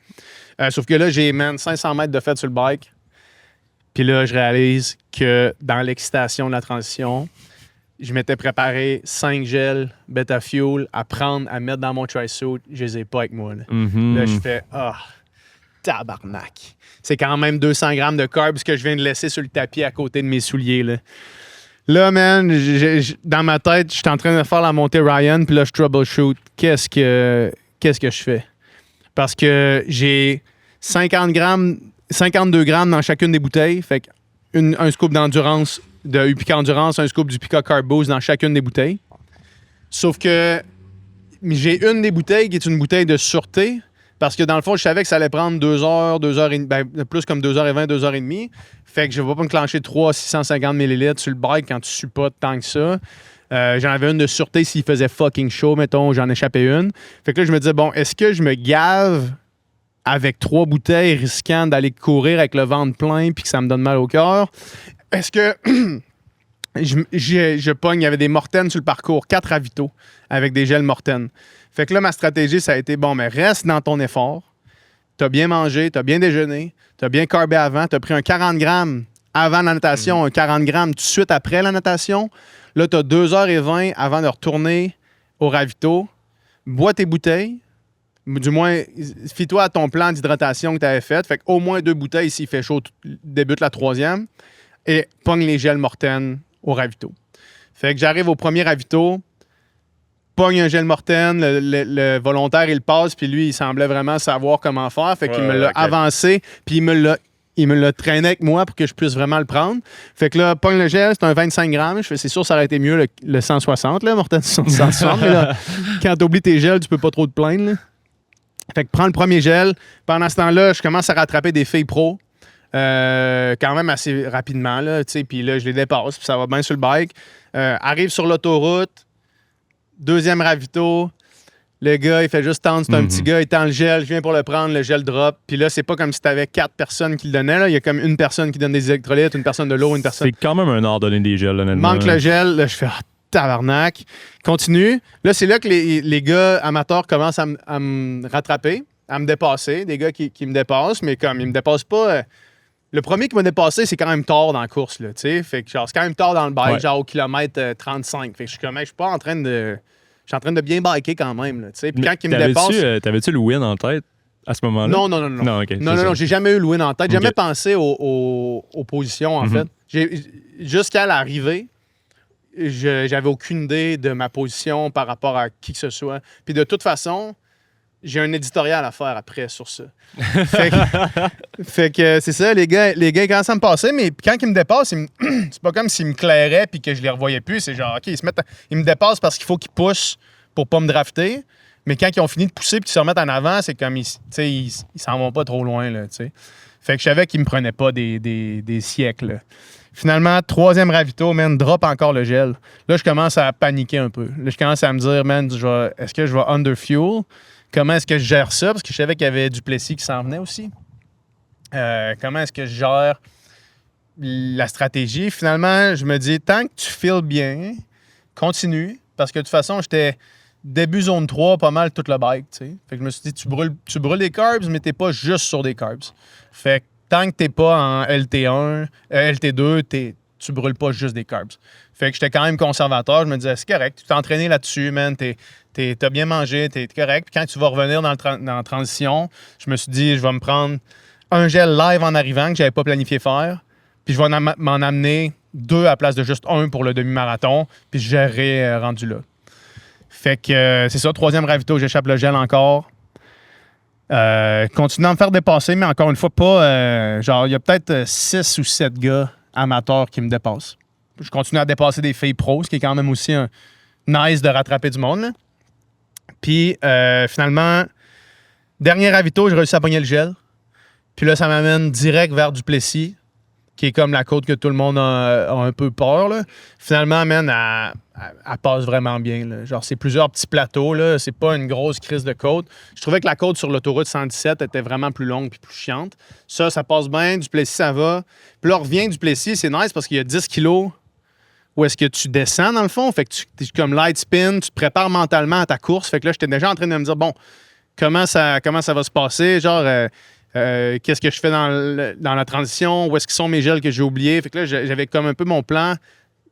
Sauf que là, j'ai 500 mètres de fait sur le bike. Puis là, je réalise que dans l'excitation de la transition, je m'étais préparé 5 gels Beta Fuel à prendre, à mettre dans mon tri-suit. Je les ai pas avec moi. Là, Mhm. là je fais tabarnak. C'est quand même 200 grammes de carbs que je viens de laisser sur le tapis à côté de mes souliers. Là man, dans ma tête, je suis en train de faire la montée Ryan, puis là, je troubleshoot. Qu'est-ce que je fais? Parce que j'ai 52 grammes dans chacune des bouteilles. Fait que un scoop d'endurance, de Upica Endurance, un scoop d'Upica Carb Boost dans chacune des bouteilles. Sauf que j'ai une des bouteilles qui est une bouteille de sûreté. Parce que dans le fond, je savais que ça allait prendre 2 heures, 2 heures et demie, plus comme 2h20, 2h30. Fait que je ne vais pas me clencher 650 ml sur le bike quand tu ne suis pas tant que ça. J'en avais une de sûreté s'il faisait fucking chaud, mettons, j'en échappais une. Fait que là, je me disais, bon, est-ce que je me gave avec 3 bouteilles risquant d'aller courir avec le ventre plein puis que ça me donne mal au cœur? Est-ce que je pogne, il y avait des Morten sur le parcours, 4 ravitaux avec des gels Morten. Fait que là, ma stratégie, ça a été, bon, mais reste dans ton effort. T'as bien mangé, t'as bien déjeuné, t'as bien carbé avant, t'as pris un 40 grammes avant la natation, un 40 grammes tout de suite après la natation. Là, t'as 2h20 avant de retourner au ravito. Bois tes bouteilles. Du moins, fie-toi à ton plan d'hydratation que tu avais fait. Fait qu'au moins 2 bouteilles, s'il fait chaud, débute la 3e. Et pogne les gels Morten au ravito. Fait que j'arrive au premier ravito, pogne un gel Morten, le volontaire, il passe, puis lui, il semblait vraiment savoir comment faire. Fait qu'il me l'a avancé, puis il me l'a traîné avec moi pour que je puisse vraiment le prendre. Fait que là, pogne le gel, c'est un 25 grammes. Je fais, c'est sûr, ça aurait été mieux le 160, là, Morten 160. Mais là, quand t'oublies tes gels, tu peux pas trop te plaindre, là. Fait que prends le premier gel. Pendant ce temps-là, je commence à rattraper des filles pro. Quand même assez rapidement, là, tu sais, puis là, je les dépasse, puis ça va bien sur le bike. Arrive sur l'autoroute, 2e ravito, le gars, il fait juste tendre, c'est un petit gars, il tend le gel, je viens pour le prendre, le gel drop, puis là, c'est pas comme si t'avais 4 personnes qui le donnaient, là, il y a comme une personne qui donne des électrolytes, une personne de l'eau, une personne... C'est quand même un art de donner des gels, honnêtement. Manque le gel, là, je fais tabarnak. Continue. Là, c'est là que les gars amateurs commencent à me rattraper, à me dépasser, des gars qui me dépassent, mais comme ils me dépassent pas... Le premier qui m'a dépassé, c'est quand même tard dans la course, là, tu sais. Fait que genre, c'est quand même tard dans le bike, Ouais. genre au kilomètre 35. Fait que je suis pas en train de... Je suis en train de bien biker quand même, là, tu sais. Puis quand il me dépasse... T'avais-tu le win en tête à ce moment-là? Non. Non, OK. Non, j'ai jamais eu le win en tête. J'ai OK. jamais pensé aux positions, en fait. Jusqu'à l'arrivée, j'avais aucune idée de ma position par rapport à qui que ce soit. Puis de toute façon, j'ai un éditorial à faire après sur ça. fait que c'est ça, les gars, ils commencent à me passer, mais quand ils me dépassent, c'est pas comme s'ils me clairaient puis que je les revoyais plus. C'est genre, OK, ils me dépassent parce qu'il faut qu'ils poussent pour pas me drafter. Mais quand ils ont fini de pousser puis qu'ils se remettent en avant, c'est comme, ils s'en vont pas trop loin, là, tu sais. Fait que je savais qu'ils me prenaient pas des siècles, là. Finalement, 3e ravito, man, drop encore le gel. Là, je commence à paniquer un peu. Là, je commence à me dire, man, est-ce que je vais underfuel? Comment est-ce que je gère ça? Parce que je savais qu'il y avait du Plessis qui s'en venait aussi. Comment est-ce que je gère la stratégie? Finalement, je me dis, tant que tu files bien, continue. Parce que de toute façon, j'étais début zone 3, pas mal tout le bike, tu sais. Fait que je me suis dit, tu brûles des carbs, mais t'es pas juste sur des carbs. Fait que tant que t'es pas en LT1, LT2, tu brûles pas juste des carbs. Fait que j'étais quand même conservateur. Je me disais, c'est correct, tu t'es entraîné là-dessus, man, t'as bien mangé, t'es correct. Puis quand tu vas revenir dans la transition, je me suis dit, je vais me prendre un gel live en arrivant que j'avais pas planifié faire. Puis je vais m'en amener 2 à la place de juste 1 pour le demi-marathon. Puis je gérerai rendu là. Fait que c'est ça, 3e ravito, j'échappe le gel encore. Continuant à me faire dépasser, mais encore une fois, pas. Il y a peut-être 6 ou 7 gars amateurs qui me dépassent. Je continue à dépasser des filles pros, ce qui est quand même aussi nice de rattraper du monde. Là. Puis, finalement, dernier ravito, j'ai réussi à pogner le gel. Puis là, ça m'amène direct vers Duplessis, qui est comme la côte que tout le monde a un peu peur. Là. Finalement, man, elle passe vraiment bien. Là. Genre, c'est plusieurs petits plateaux. Là. C'est pas une grosse crise de côte. Je trouvais que la côte sur l'autoroute 117 était vraiment plus longue et plus chiante. Ça passe bien. Duplessis, ça va. Puis là, on revient Duplessis. C'est nice parce qu'il y a 10 kilos où est-ce que tu descends, dans le fond. Fait que tu es comme light spin. Tu te prépares mentalement à ta course. Fait que là, j'étais déjà en train de me dire, bon, comment ça va se passer? Genre... qu'est-ce que je fais dans la transition? Où est-ce qu'ils sont mes gels que j'ai oubliés? Fait que là, j'avais comme un peu mon plan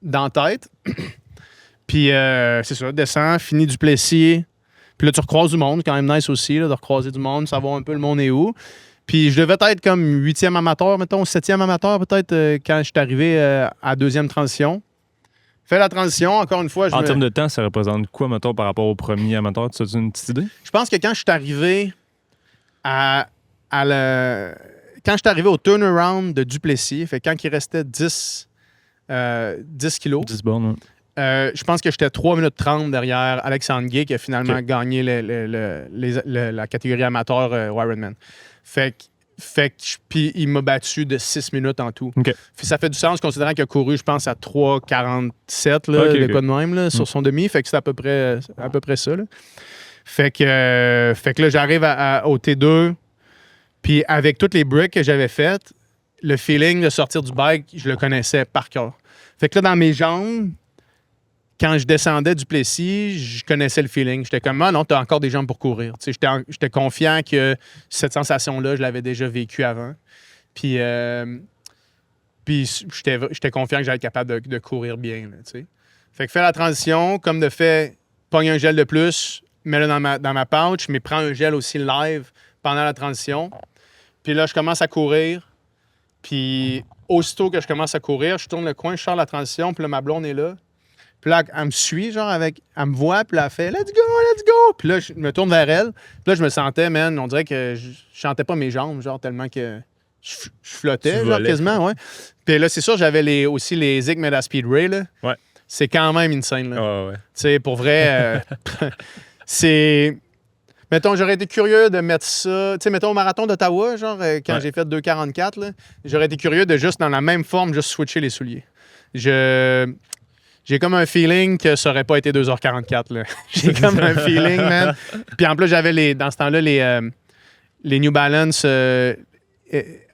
dans la tête. Puis, c'est ça, descends, finis Duplessis. Puis là, tu recroises du monde, quand même nice aussi, là, de recroiser du monde, savoir un peu le monde est où. Puis, je devais être comme 8e amateur, mettons, 7e amateur peut-être, quand je suis arrivé à 2e transition. Fais la transition, encore une fois. En termes de temps, ça représente quoi, mettons, par rapport au premier amateur? Tu as une petite idée? Je pense que quand je suis arrivé quand je suis arrivé au turnaround de Duplessis, fait quand il restait 10 kilos, 10 bornes, je pense que j'étais 3 minutes 30 derrière Alexandre Gay qui a finalement gagné la catégorie amateur au Ironman. Puis il m'a battu de 6 minutes en tout. Okay. Ça fait du sens considérant qu'il a couru, je pense, à 3,47 de quoi de même là, sur son demi. Fait que c'est à peu près ça. Là. Fait que là, j'arrive au T2. Puis avec toutes les bricks que j'avais faites, le feeling de sortir du bike, je le connaissais par cœur. Fait que là, dans mes jambes, quand je descendais du Plessis, je connaissais le feeling. J'étais comme, ah non, t'as encore des jambes pour courir. J'étais confiant que cette sensation-là, je l'avais déjà vécue avant. Puis j'étais confiant que j'allais être capable de courir bien. Là, fait que fais la transition, comme de fait, pogne un gel de plus, mets-le dans ma pouch, mais prends un gel aussi live pendant la transition. Puis là, je commence à courir. Puis aussitôt que je commence à courir, je tourne le coin, je sors la transition, puis là, ma blonde est là. Puis là, elle me suit, genre, elle me voit, puis là, elle fait « Let's go, let's go! » Puis là, je me tourne vers elle. Puis là, je me sentais, man, on dirait que je chantais pas mes jambes, genre, tellement que je flottais, genre, quasiment, ouais. Puis là, c'est sûr, j'avais aussi les Zig Meta Speed Ray, là. Ouais. C'est quand même insane, là. Ouais. Tu sais, pour vrai, c'est... Mettons, j'aurais été curieux de mettre ça... Tu sais, mettons, au marathon d'Ottawa, genre, quand j'ai fait 2,44, là, j'aurais été curieux de juste, dans la même forme, juste switcher les souliers. J'ai comme un feeling que ça aurait pas été 2h44, là. J'ai comme un feeling, man. Puis en plus, j'avais, dans ce temps-là, les New Balance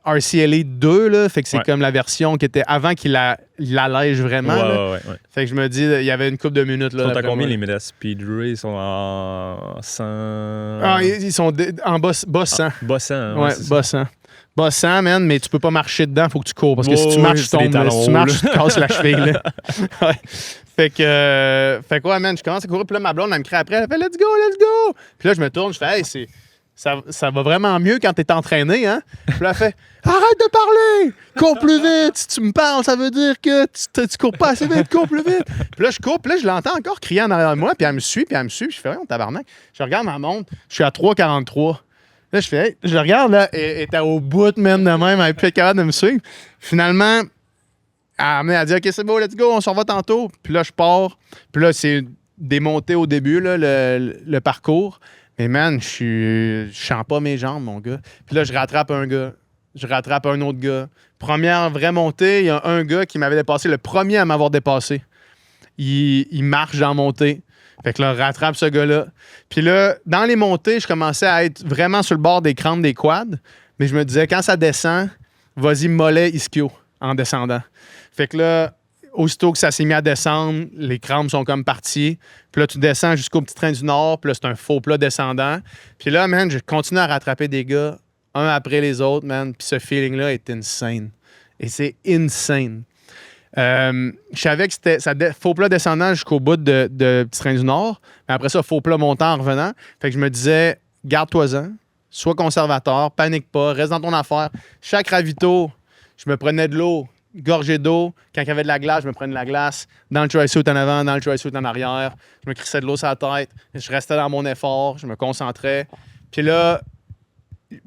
RCLA 2, là. Fait que c'est comme la version qui était avant qu'il l'allège vraiment. Ouais. Fait que je me dis, il y avait une couple de minutes, là. Ils sont à combien, les Meta Speed Ray? Ils sont en 100... Ah, ils sont en bas 100. Bas 100, ouais, bas 100. Bas 100, man, mais tu peux pas marcher dedans, faut que tu cours. Parce que si tu marches, tu tombes. Si tu marches, tu te casses la cheville, là. Ouais. Fait que, ouais, man, je commence à courir. Puis là, ma blonde, elle me crie après. Elle fait « Let's go, let's go! » Puis là, je me tourne, je fais « Hey, ça va vraiment mieux quand t'es entraîné, hein? » Puis là, elle fait « Arrête de parler! Cours plus vite! Si tu me parles, ça veut dire que tu cours pas assez vite, cours plus vite! » Puis là, je cours, puis là, je l'entends encore crier en arrière de moi, puis elle me suit, puis je fais « Ouais, tabarnak! » Je regarde ma montre, je suis à 3,43. Là, je fais, hey, je regarde, là, elle était au bout, même de même, elle n'est plus capable de me suivre. Finalement, elle dit, OK, c'est beau, let's go, on s'en va tantôt. Puis là, je pars. Puis là, c'est démonté au début, là, le parcours. Mais man, je sens pas mes jambes, mon gars. Puis là, je rattrape un gars. Je rattrape un autre gars. Première vraie montée, il y a un gars qui m'avait dépassé, le premier à m'avoir dépassé. Il marche dans la montée. Fait que là, rattrape ce gars-là. Puis là, dans les montées, je commençais à être vraiment sur le bord des crampes des quads. Mais je me disais, quand ça descend, vas-y, mollet, ischio, en descendant. Fait que là, aussitôt que ça s'est mis à descendre, les crampes sont comme parties. Puis là, tu descends jusqu'au petit train du Nord. Puis là, c'est un faux plat descendant. Puis là, man, je continue à rattraper des gars, un après les autres, man. Puis ce feeling-là est insane. Et c'est insane. Je savais que c'était faux plat descendant jusqu'au bout de Petit Train du Nord. Mais après ça, faux plat montant en revenant. Fait que je me disais, garde-toi-en, sois conservateur, panique pas, reste dans ton affaire. Chaque ravito, je me prenais de l'eau, gorgée d'eau. Quand il y avait de la glace, je me prenais de la glace. Dans le tri-suit en avant, dans le tri-suit en arrière. Je me crissais de l'eau sur la tête. Je restais dans mon effort, je me concentrais. Puis là,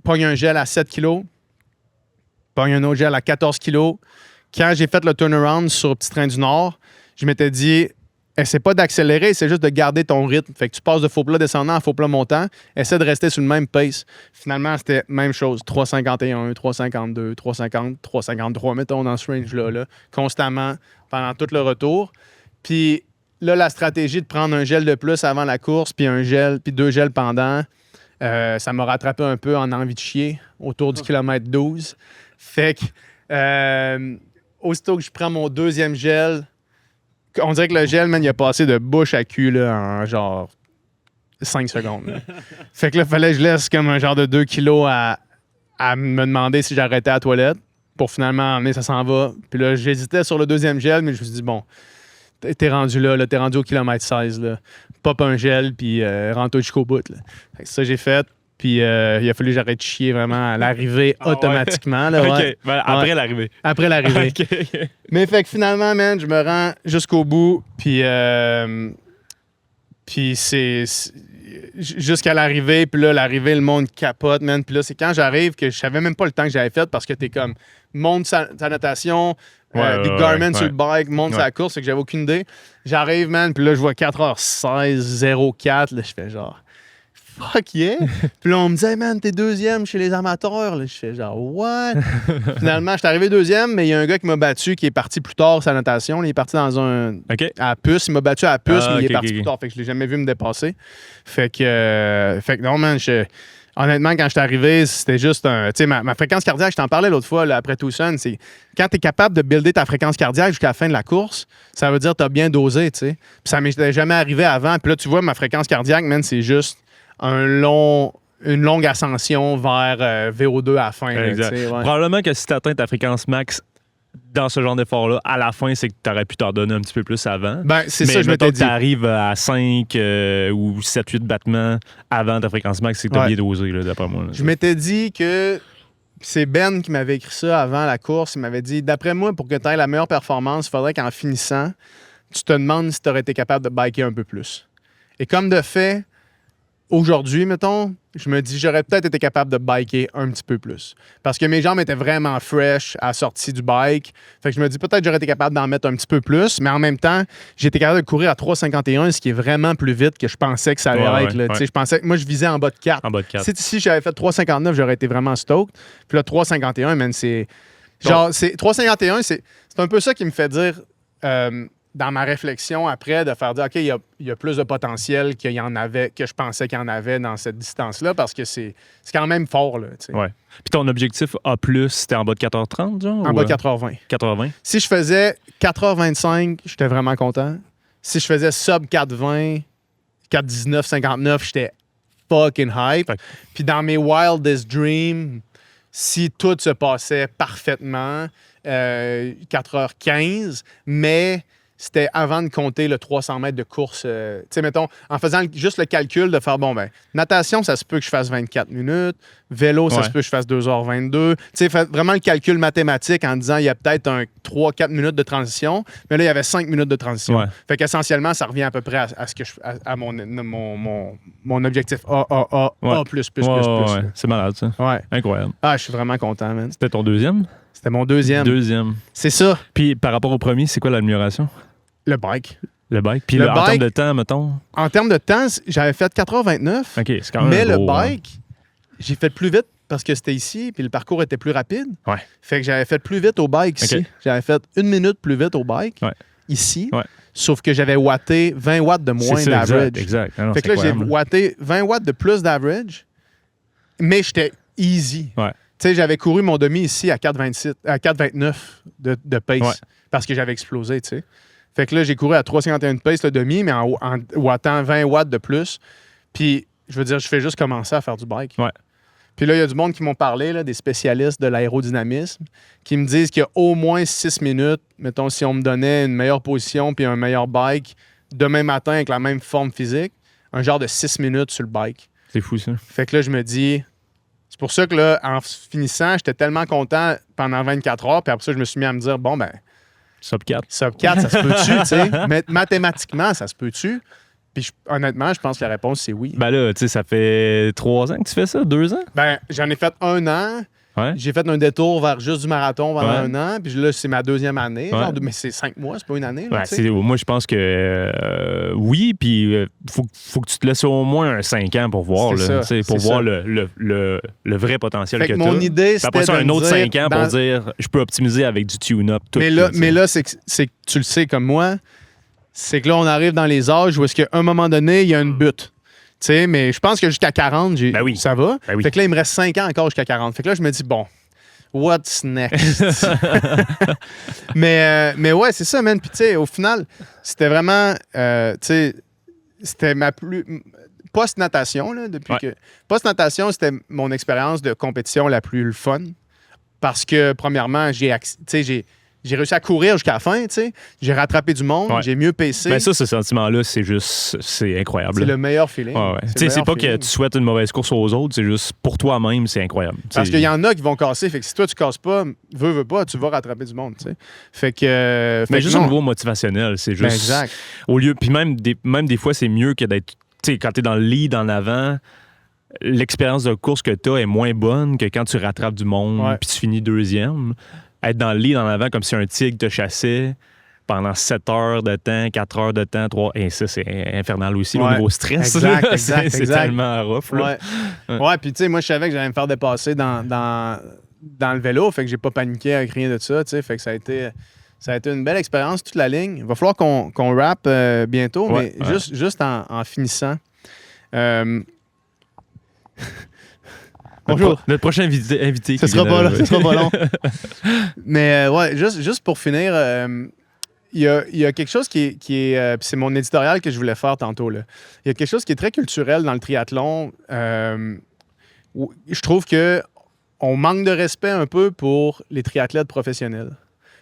pogne un gel à 7 kg, pogne un autre gel à 14 kg. Quand j'ai fait le turnaround sur Petit Train du Nord, je m'étais dit, essaie pas d'accélérer, c'est juste de garder ton rythme. Fait que tu passes de faux plat descendant à faux plat montant, essaie de rester sur le même pace. Finalement, c'était même chose, 3,51, 3,52, 3,50, 3,53, mettons dans ce range-là, là, constamment pendant tout le retour. Puis là, la stratégie de prendre un gel de plus avant la course, puis un gel, puis 2 gels pendant, ça m'a rattrapé un peu en envie de chier, autour du kilomètre 12. Fait que, aussitôt que je prends mon 2e gel, on dirait que le gel, man, il a passé de bouche à cul là, en genre 5 secondes. Là. Fait que là, il fallait que je laisse comme un genre de 2 kilos à me demander si j'arrêtais à la toilette pour finalement emmener ça s'en va. Puis là, j'hésitais sur le 2e gel, mais je me suis dit, bon, t'es rendu là, t'es rendu au kilomètre 16. Là. Pop un gel, puis rentre jusqu'au bout. Là. Fait que ça, j'ai fait. Puis il a fallu que j'arrête de chier vraiment à l'arrivée automatiquement. Là, ouais. OK. Ben, après l'arrivée. Après l'arrivée. OK. Mais fait que finalement, man, je me rends jusqu'au bout. Puis c'est jusqu'à l'arrivée. Puis là, l'arrivée, le monde capote, man. Puis là, c'est quand j'arrive que je savais même pas le temps que j'avais fait parce que t'es comme, monte sa natation, des Garmin sur le bike, monte sa course. Fait que j'avais aucune idée. J'arrive, man. Puis là, je vois 4h16, 04. Là, je fais genre... Fuck yeah! Puis là, on me disait, man, t'es 2e chez les amateurs. Là, je fais genre, what? Finalement, je suis arrivé 2e, mais il y a un gars qui m'a battu qui est parti plus tard sa natation. Il est parti dans un. À la puce. Il m'a battu à la puce, mais il est parti plus tard. Fait que je l'ai jamais vu me dépasser. Fait que non, man, honnêtement, quand je suis arrivé, c'était juste un. Tu sais, ma fréquence cardiaque, je t'en parlais l'autre fois, là, après Tucson, c'est quand tu es capable de builder ta fréquence cardiaque jusqu'à la fin de la course, ça veut dire que tu as bien dosé, tu sais. Puis ça m'était jamais arrivé avant. Puis là, tu vois, ma fréquence cardiaque, man, c'est juste une longue ascension vers VO2 à la fin. Là, ouais. Probablement que si tu atteins ta fréquence max dans ce genre d'effort-là, à la fin, c'est que tu aurais pu t'en donner un petit peu plus avant. Ben, c'est ça, je m'étais dit. Tu arrives à 5 ou 7-8 battements avant ta fréquence max, c'est que tu as bien dosé, là, d'après moi. Là. Je m'étais dit que c'est Ben qui m'avait écrit ça avant la course. Il m'avait dit, d'après moi, pour que tu aies la meilleure performance, il faudrait qu'en finissant, tu te demandes si tu aurais été capable de biker un peu plus. Et comme de fait, aujourd'hui, mettons, je me dis j'aurais peut-être été capable de biker un petit peu plus. Parce que mes jambes étaient vraiment fresh à la sortie du bike. Fait que je me dis peut-être j'aurais été capable d'en mettre un petit peu plus, mais en même temps, j'ai été capable de courir à 3,51, ce qui est vraiment plus vite que je pensais que ça allait être. Là. Je pensais que moi, je visais en bas de 4. En bas de 4. Si j'avais fait 3,59, j'aurais été vraiment stoked. Puis là, 3,51, man, c'est... Genre, 3,51, c'est un peu ça qui me fait dire... dans ma réflexion après, de faire dire, OK, il y a plus de potentiel qu'il y en avait, que je pensais qu'il y en avait dans cette distance-là, parce que c'est quand même fort, là, tu sais. Ouais. Puis ton objectif A+, c'était en bas de 4h30, genre? En bas de 4h20. 4h20? Si je faisais 4h25, j'étais vraiment content. Si je faisais sub 4h20, 4h19, 59, j'étais fucking hype. Ouais. Puis dans mes wildest dreams, si tout se passait parfaitement, 4h15, mais... C'était avant de compter le 300 mètres de course. Tu sais, mettons, en faisant juste le calcul de faire, bon, ben, natation, ça se peut que je fasse 24 minutes. Vélo, ça se peut que je fasse 2h22. Tu sais, fait vraiment le calcul mathématique en disant, il y a peut-être 3-4 minutes de transition. Mais là, il y avait 5 minutes de transition. Ouais. Fait qu'essentiellement, ça revient à peu près à ce que à mon objectif A. Plus. C'est malade, ça. Ouais. Incroyable. Ah, je suis vraiment content, man. C'était ton deuxième? C'était mon deuxième. C'est ça. Puis par rapport au premier, c'est quoi l'amélioration? Le bike. Le bike. Puis en termes de temps, mettons? En termes de temps, j'avais fait 4h29. OK, c'est quand même mais gros, le bike, j'ai fait plus vite parce que c'était ici, puis le parcours était plus rapide. Ouais. Fait que j'avais fait plus vite au bike ici. Okay. J'avais fait 1 minute plus vite au bike ici. Ouais. Sauf que j'avais watté 20 watts de moins d'average. Exact. Non, fait que là, j'ai watté 20 watts de plus d'average, mais j'étais easy. Ouais. Tu sais, j'avais couru mon demi ici à 4,29 de pace parce que j'avais explosé, tu sais. Fait que là, j'ai couru à 3,51 de pace le demi, mais en wattant 20 watts de plus. Puis, je veux dire, je fais juste commencer à faire du bike. Ouais. Puis là, il y a du monde qui m'ont parlé, là, des spécialistes de l'aérodynamisme, qui me disent qu'il y a au moins 6 minutes, mettons, si on me donnait une meilleure position puis un meilleur bike demain matin avec la même forme physique, un genre de 6 minutes sur le bike. C'est fou, ça. Fait que là, je me dis... C'est pour ça que là, en finissant, j'étais tellement content pendant 24 heures, puis après ça, je me suis mis à me dire, bon, ben... Sub 4. Sub 4, ça se peut-tu, tu sais? Mais mathématiquement, ça se peut-tu? Puis honnêtement, je pense que la réponse, c'est oui. Ben là, tu sais, ça fait 3 ans que tu fais ça, 2 ans? Ben, j'en ai fait 1 an. Ouais. J'ai fait un détour vers juste du marathon pendant Ouais. 1 an. Puis là, c'est ma 2e année. Ouais. Genre, mais c'est 5 mois, c'est pas une année. Là, Ouais, tu sais. moi, je pense que oui, puis faut que tu te laisses au moins un 5 ans pour voir, C'est là, ça, tu sais, pour c'est voir ça. le vrai potentiel Fait que que tu as. mon idée, c'était Après ça, de un autre me dire 5 ans pour dire je peux optimiser avec du tune-up. Tout, Mais là, tu sais. mais là c'est que tu le sais comme moi, c'est que là, on arrive dans les âges où est-ce qu'à un moment donné, il y a une butte. Tu sais, mais je pense que jusqu'à 40, Ben oui. ça va. Ben oui. Fait que là, il me reste 5 ans encore jusqu'à 40. Fait que là, je me dis, bon, what's next? mais ouais, c'est ça, man. Puis tu sais, au final, c'était vraiment, tu sais, c'était ma plus... Post-natation, là, depuis Ouais. que... Post-natation, c'était mon expérience de compétition la plus fun. Parce que, premièrement, j'ai réussi à courir jusqu'à la fin, tu sais. J'ai rattrapé du monde, Ouais. j'ai mieux pacé. Ben ça, ce sentiment-là, c'est incroyable. C'est le meilleur feeling. Ouais, ouais. Tu le sais, c'est meilleur pas que feeling. tu souhaites une mauvaise course aux autres, c'est juste pour toi-même, c'est incroyable. Parce Tu sais, qu'il y en a qui vont casser. Fait que si toi, tu casses pas, veux pas, tu vas rattraper du monde, tu sais. Fait que... mais fait juste que au non. niveau motivationnel, c'est Ben, juste. exact. Au lieu. Puis même des fois, c'est mieux que d'être. Tu sais, quand t'es dans le lead en avant, l'expérience de course que t'as est moins bonne que quand tu rattrapes du monde Ouais. puis tu finis 2e. Être dans le lead en avant comme si un tigre te chassait pendant 7 heures de temps, 4 heures de temps, 3. Et ça, c'est infernal aussi, au Ouais. niveau stress. Exact, là. exact, c'est exact. tellement rough. Là. Ouais, puis tu sais, moi, je savais que j'allais me faire dépasser dans le vélo, fait que j'ai pas paniqué avec rien de ça, tu sais. Fait que ça a été une belle expérience, toute la ligne. Il va falloir qu'on rappe bientôt, Ouais, mais ouais. juste en finissant. Notre Bonjour. notre prochain invité. Ce qui sera vient pas là, d'arriver. ce sera pas long. Mais ouais, juste pour finir, il y a quelque chose qui est puis c'est mon éditorial que je voulais faire tantôt, là. Il y a quelque chose qui est très culturel dans le triathlon. Où je trouve que on manque de respect un peu pour les triathlètes professionnels.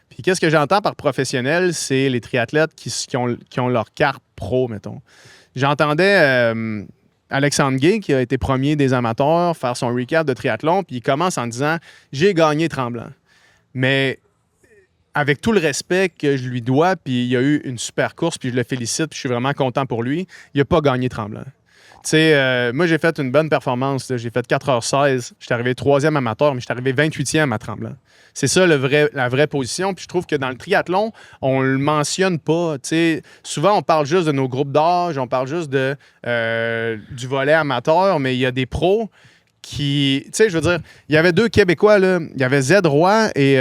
Puis qu'est-ce que j'entends par professionnel? C'est les triathlètes qui ont leur carte pro, mettons. J'entendais Alexandre Gay, qui a été premier des amateurs, faire son recap de triathlon, puis il commence en disant « J'ai gagné Tremblant ». Mais avec tout le respect que je lui dois, puis il a eu une super course, puis je le félicite, puis je suis vraiment content pour lui, il n'a pas gagné Tremblant. Tu sais, moi, j'ai fait une bonne performance. Là. J'ai fait 4h16. J'étais arrivé 3e amateur, mais j'étais arrivé 28e à Tremblant. C'est ça la vraie position. Puis je trouve que dans le triathlon, on le mentionne pas. Tu sais, souvent, on parle juste de nos groupes d'âge, on parle juste du volet amateur, mais il y a des pros qui... Tu sais, je veux dire, il y avait 2 Québécois, là. Il y avait Z Roy et...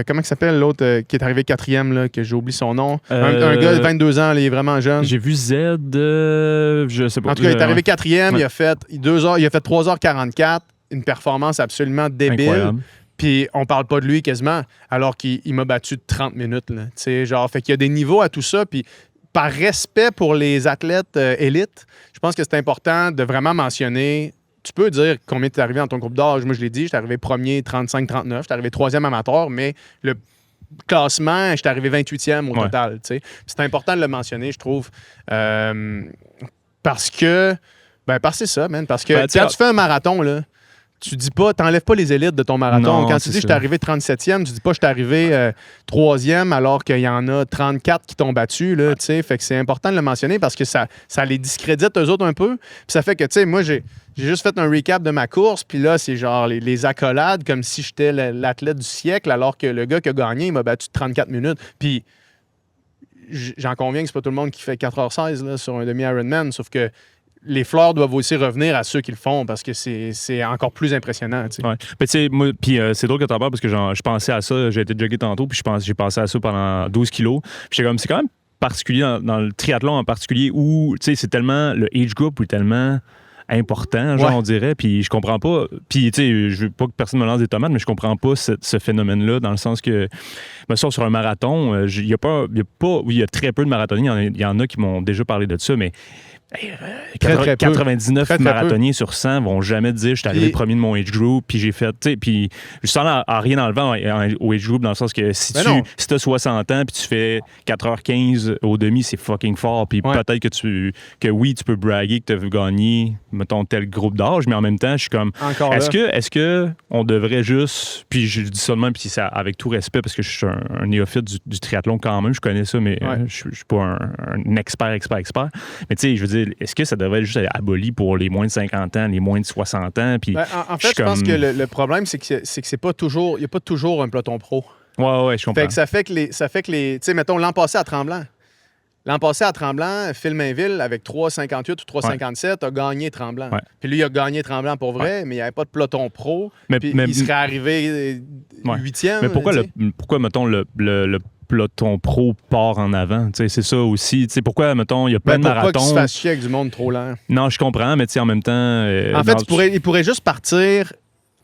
comment il s'appelle l'autre qui est arrivé 4e, là, que j'ai oublié son nom? Un gars de 22 ans, là, il est vraiment jeune. J'ai vu Z, je sais pas. En tout cas, il est arrivé Ouais. 4e, Ouais. il a fait 3h44, une performance absolument débile. Incroyable. Puis on parle pas de lui quasiment, alors qu'il m'a battu de 30 minutes. Là. Tu sais, genre, fait qu'il y a des niveaux à tout ça. Puis par respect pour les athlètes élites, je pense que c'est important de vraiment mentionner. Tu peux dire combien tu es arrivé dans ton groupe d'âge. Moi, je l'ai dit, j'étais arrivé premier 35-39, j'étais arrivé 3e amateur, mais le classement, j'étais arrivé 28e au Ouais. total. Tu sais. C'est important de le mentionner, je trouve. Parce que c'est ça, man. Parce que Ben, tu sais, quand tu fais un marathon, là, tu dis pas, t'enlèves pas les élites de ton marathon. Non, Quand c'est tu dis je ça. suis arrivé 37e, tu dis pas je suis arrivé 3e alors qu'il y en a 34 qui t'ont battu. Là, tu sais. Fait que c'est important de le mentionner parce que ça les discrédite eux autres un peu. Puis ça fait que, tu sais, moi, j'ai juste fait un recap de ma course, puis là, c'est genre les accolades comme si j'étais l'athlète du siècle alors que le gars qui a gagné, il m'a battu de 34 minutes. Puis j'en conviens que c'est pas tout le monde qui fait 4h16 là, sur un demi-Ironman, sauf que les fleurs doivent aussi revenir à ceux qui le font parce que c'est encore plus impressionnant. Tu sais. Ouais. Mais tu sais, moi, puis c'est drôle que tu en parles parce que je pensais à ça. J'ai été jogger tantôt, puis j'ai pensé à ça pendant 12 kilos. Puis j'étais comme, c'est quand même particulier dans le triathlon en particulier où, tu sais, c'est tellement, le age group est tellement important, genre, Ouais. on dirait. Puis je comprends pas. Puis, tu sais, je veux pas que personne me lance des tomates, mais je comprends pas ce phénomène-là dans le sens que, me sens sur un marathon, il y a très peu de marathoniens. Il y en a qui m'ont déjà parlé de ça, mais Très, très peu. 99 Très, très marathoniens sur 100 vont jamais te dire je suis arrivé Puis- premier de mon age group, puis j'ai fait, tu sais, puis sans à rien enlevant au age group, dans le sens que si Ben tu non. as 60 ans, puis tu fais 4h15 au demi, c'est fucking fort, puis Ouais. peut-être que oui, tu peux braguer que tu as gagné, mettons, tel groupe d'âge, mais en même temps, je suis comme, Encore est-ce que on devrait juste, puis je dis ça de même, puis ça avec tout respect, parce que je suis un néophyte du triathlon quand même, je connais ça, mais Ouais. je suis pas un expert. Mais tu sais, je veux dire, est-ce que ça devrait juste être aboli pour les moins de 50 ans, les moins de 60 ans? Puis Ben, en fait, je pense que le problème, c'est que c'est pas toujours. Il n'y a pas toujours un peloton pro. Ouais, je comprends. Fait que ça fait que les. Tu sais, mettons, l'an passé à Tremblant. Phil Mainville, avec 3,58 ou 3,57, a gagné Tremblant. Ouais. Puis lui, il a gagné Tremblant pour vrai, mais il n'y avait pas de peloton pro. Mais- Puis mais- il serait arrivé Ouais. 8e. Mais pourquoi, tu sais. pourquoi mettons, le peloton pro part en avant? Tu sais, c'est ça aussi. Tu sais, pourquoi, mettons, il y a plein Ben, de pourquoi qu'il se marathons? fasse chier avec du monde trop lent? Non, je comprends, mais tu sais, en même temps... En fait, il pourrait juste partir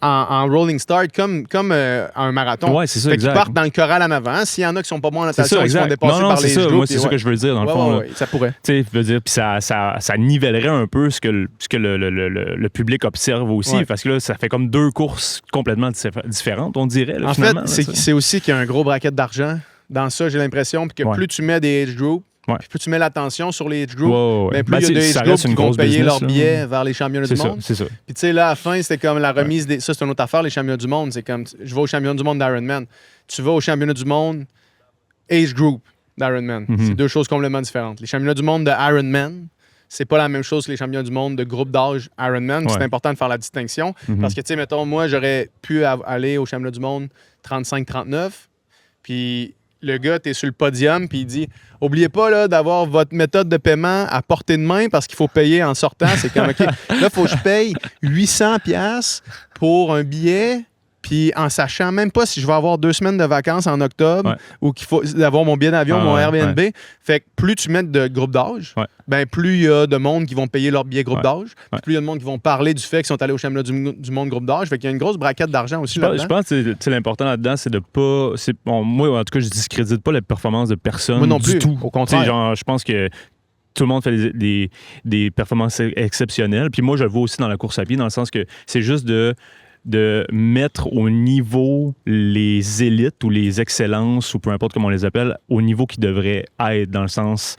en rolling start comme un marathon. Ouais, c'est ça, Fait qu'ils exact. partent dans le corral en avant. S'il y en a qui sont pas bons en C'est natation, ça, ils se font exact. dépasser Non, par c'est les ça. genoux. Moi, c'est ça que je veux dire, dans le fond. là. Ça pourrait. Tu sais, je veux dire, puis ça nivellerait un peu ce que le public observe aussi, Ouais. parce que là, ça fait comme deux courses complètement différentes, on dirait. Là, En fait, finalement, là, c'est tu sais. c'est aussi qu'il y a un gros bracket d'argent dans ça, j'ai l'impression. Puis que Ouais. plus tu mets des age groups, Ouais. puis plus tu mets l'attention sur les age groups, Ouais. mais plus Ben, il y a de ça age groups reste qui une vont grosse payer business, leur là. billet vers les championnats C'est du ça, monde. c'est ça. Puis tu sais, là, à la fin, c'était comme la remise des... Ça, c'est une autre affaire, les championnats du monde. C'est comme, je vais au championnat du monde d'Ironman. Tu vas au championnat du monde age group d'Ironman. Mhm. C'est deux choses complètement différentes. Les championnats du monde de Ironman, c'est pas la même chose que les championnats du monde de groupe d'âge Ironman. C'est Ouais. important de faire la distinction. Mhm. Parce que, tu sais, mettons, moi, j'aurais pu aller au championnat du monde 35-39. Puis le gars, t'es sur le podium, puis il dit oubliez pas là, d'avoir votre méthode de paiement à portée de main parce qu'il faut payer en sortant. C'est comme, OK, là, il faut que je paye 800$ pour un billet. Puis en sachant même pas si je vais avoir 2 semaines de vacances en octobre Ouais. ou qu'il faut avoir mon billet d'avion, Ah, mon ouais, Airbnb. Fait que plus tu mets de groupe d'âge, Ouais. ben plus il y a de monde qui vont payer leur billet groupe Ouais. d'âge. Puis Ouais. plus il y a de monde qui vont parler du fait qu'ils sont allés au championnat du monde groupe d'âge. Fait qu'il y a une grosse braquette d'argent aussi Je pense, là-dedans. je pense que tu sais, l'important là-dedans, c'est de pas. Moi, en tout cas, je discrédite pas la performance de personne Moi non du plus, tout. au contraire. Tu sais, genre, je pense que tout le monde fait des performances exceptionnelles. Puis moi, je le vois aussi dans la course à pied, dans le sens que c'est juste de mettre au niveau les élites ou les excellences, ou peu importe comment on les appelle, au niveau qui devrait être, dans le sens...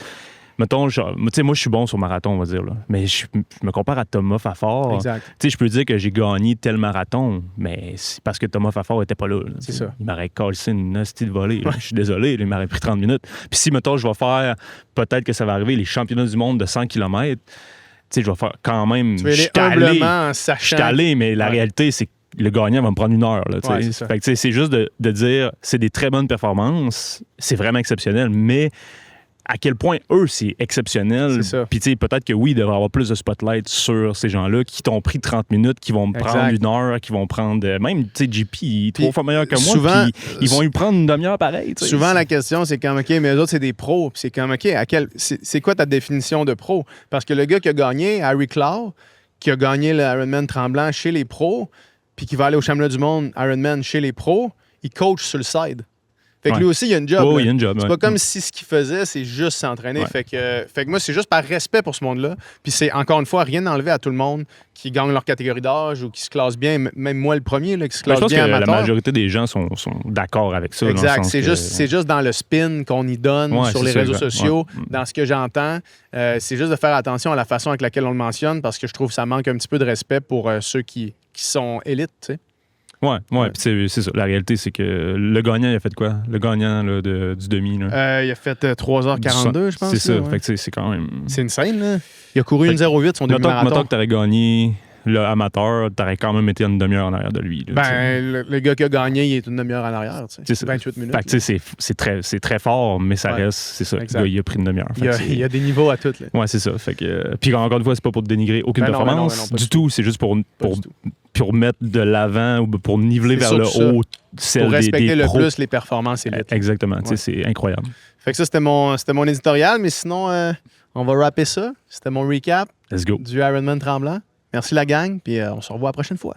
Mettons, genre, tu sais, moi, je suis bon sur marathon, on va dire, là. Mais je me compare à Thomas Fafard. Exact. Tu sais, je peux dire que j'ai gagné tel marathon, mais c'est parce que Thomas Fafard était pas là. C'est ça. Il m'aurait cassé une hostie de volée. là. Je suis désolé, là, il m'aurait pris 30 minutes. Puis si, mettons, je vais faire, peut-être que ça va arriver, les championnats du monde de 100 km, tu sais, je vais faire quand même... Tu vas y aller j'étais allé, humblement en je sachant. suis allé, mais la Ouais. réalité, c'est que le gagnant va me prendre 1 heure. Là, tu sais. Ouais, c'est ça. Fait que, tu sais, c'est juste de dire, c'est des très bonnes performances, c'est vraiment exceptionnel, mais à quel point eux, c'est exceptionnel. C'est ça. Puis tu sais, peut-être que oui, il devrait y avoir plus de spotlight sur ces gens-là qui t'ont pris 30 minutes, qui vont me prendre Exact. 1 heure, qui vont prendre... même, tu sais, JP, il est 3 fois meilleur que moi, souvent, puis ils vont lui prendre une demi-heure pareil. tu sais. Souvent, la question, c'est comme, OK, mais eux autres, c'est des pros. Puis c'est comme, OK, c'est quoi ta définition de pro? Parce que le gars qui a gagné, Harry Clough, qui a gagné le Ironman Tremblant chez les pros, puis qui va aller au championnat du monde Ironman chez les pros, il coach sur le side. Fait que Ouais. lui aussi, il a une job. Oh, là. il y a une job. C'est ouais. pas comme si ce qu'il faisait, c'est juste s'entraîner. Ouais. Fait que moi, c'est juste par respect pour ce monde-là. Puis c'est, encore une fois, rien enlevé à tout le monde qui gagne leur catégorie d'âge ou qui se classe bien. Même moi, le premier, là, qui se Mais classe je pense que bien la amateur. majorité des gens sont d'accord avec ça. dans le Exact. sens C'est que- juste dans le spin qu'on y donne Ouais, sur c'est les ça, réseaux exact. sociaux, Ouais. dans ce que j'entends. C'est juste de faire attention à la façon avec laquelle on le mentionne parce que je trouve que ça manque un petit peu de respect pour ceux qui sont élites. Tu sais. Ouais. Puis c'est ça. La réalité, c'est que le gagnant, il a fait quoi? Le gagnant là, du demi. Là. Il a fait 3h42, je pense. C'est ça. là, ouais. Fait que tu sais, c'est quand même... C'est une scène, là. Il a couru Fait une que 08 son Mettons demi-marathon. que tu aurais gagné le amateur, tu aurais quand même été une demi-heure en arrière de lui. là, tu sais. Ben, le gars qui a gagné, il est une demi-heure en arrière. Tu sais. C'est ça. 28 minutes. Fait que, tu sais, c'est très fort, mais ça Ouais. reste, c'est ça. Exact. Le gars, il a pris une demi-heure. Il y, a, il y a des niveaux à toutes. Là. Ouais, c'est ça. Fait que, puis encore une fois, c'est pas pour te dénigrer aucune Ben non, performance ben non, pas du du tout. C'est juste Pas du tout. pour mettre de l'avant ou pour niveler C'est vers le surtout haut celle Pour respecter des le pros. plus les performances élites. Exactement. Tu sais, Ouais. c'est incroyable. Fait que ça, c'était mon éditorial, mais sinon, on va rapper ça. C'était mon recap Let's go. du Ironman Tremblant. Merci la gang, puis on se revoit la prochaine fois.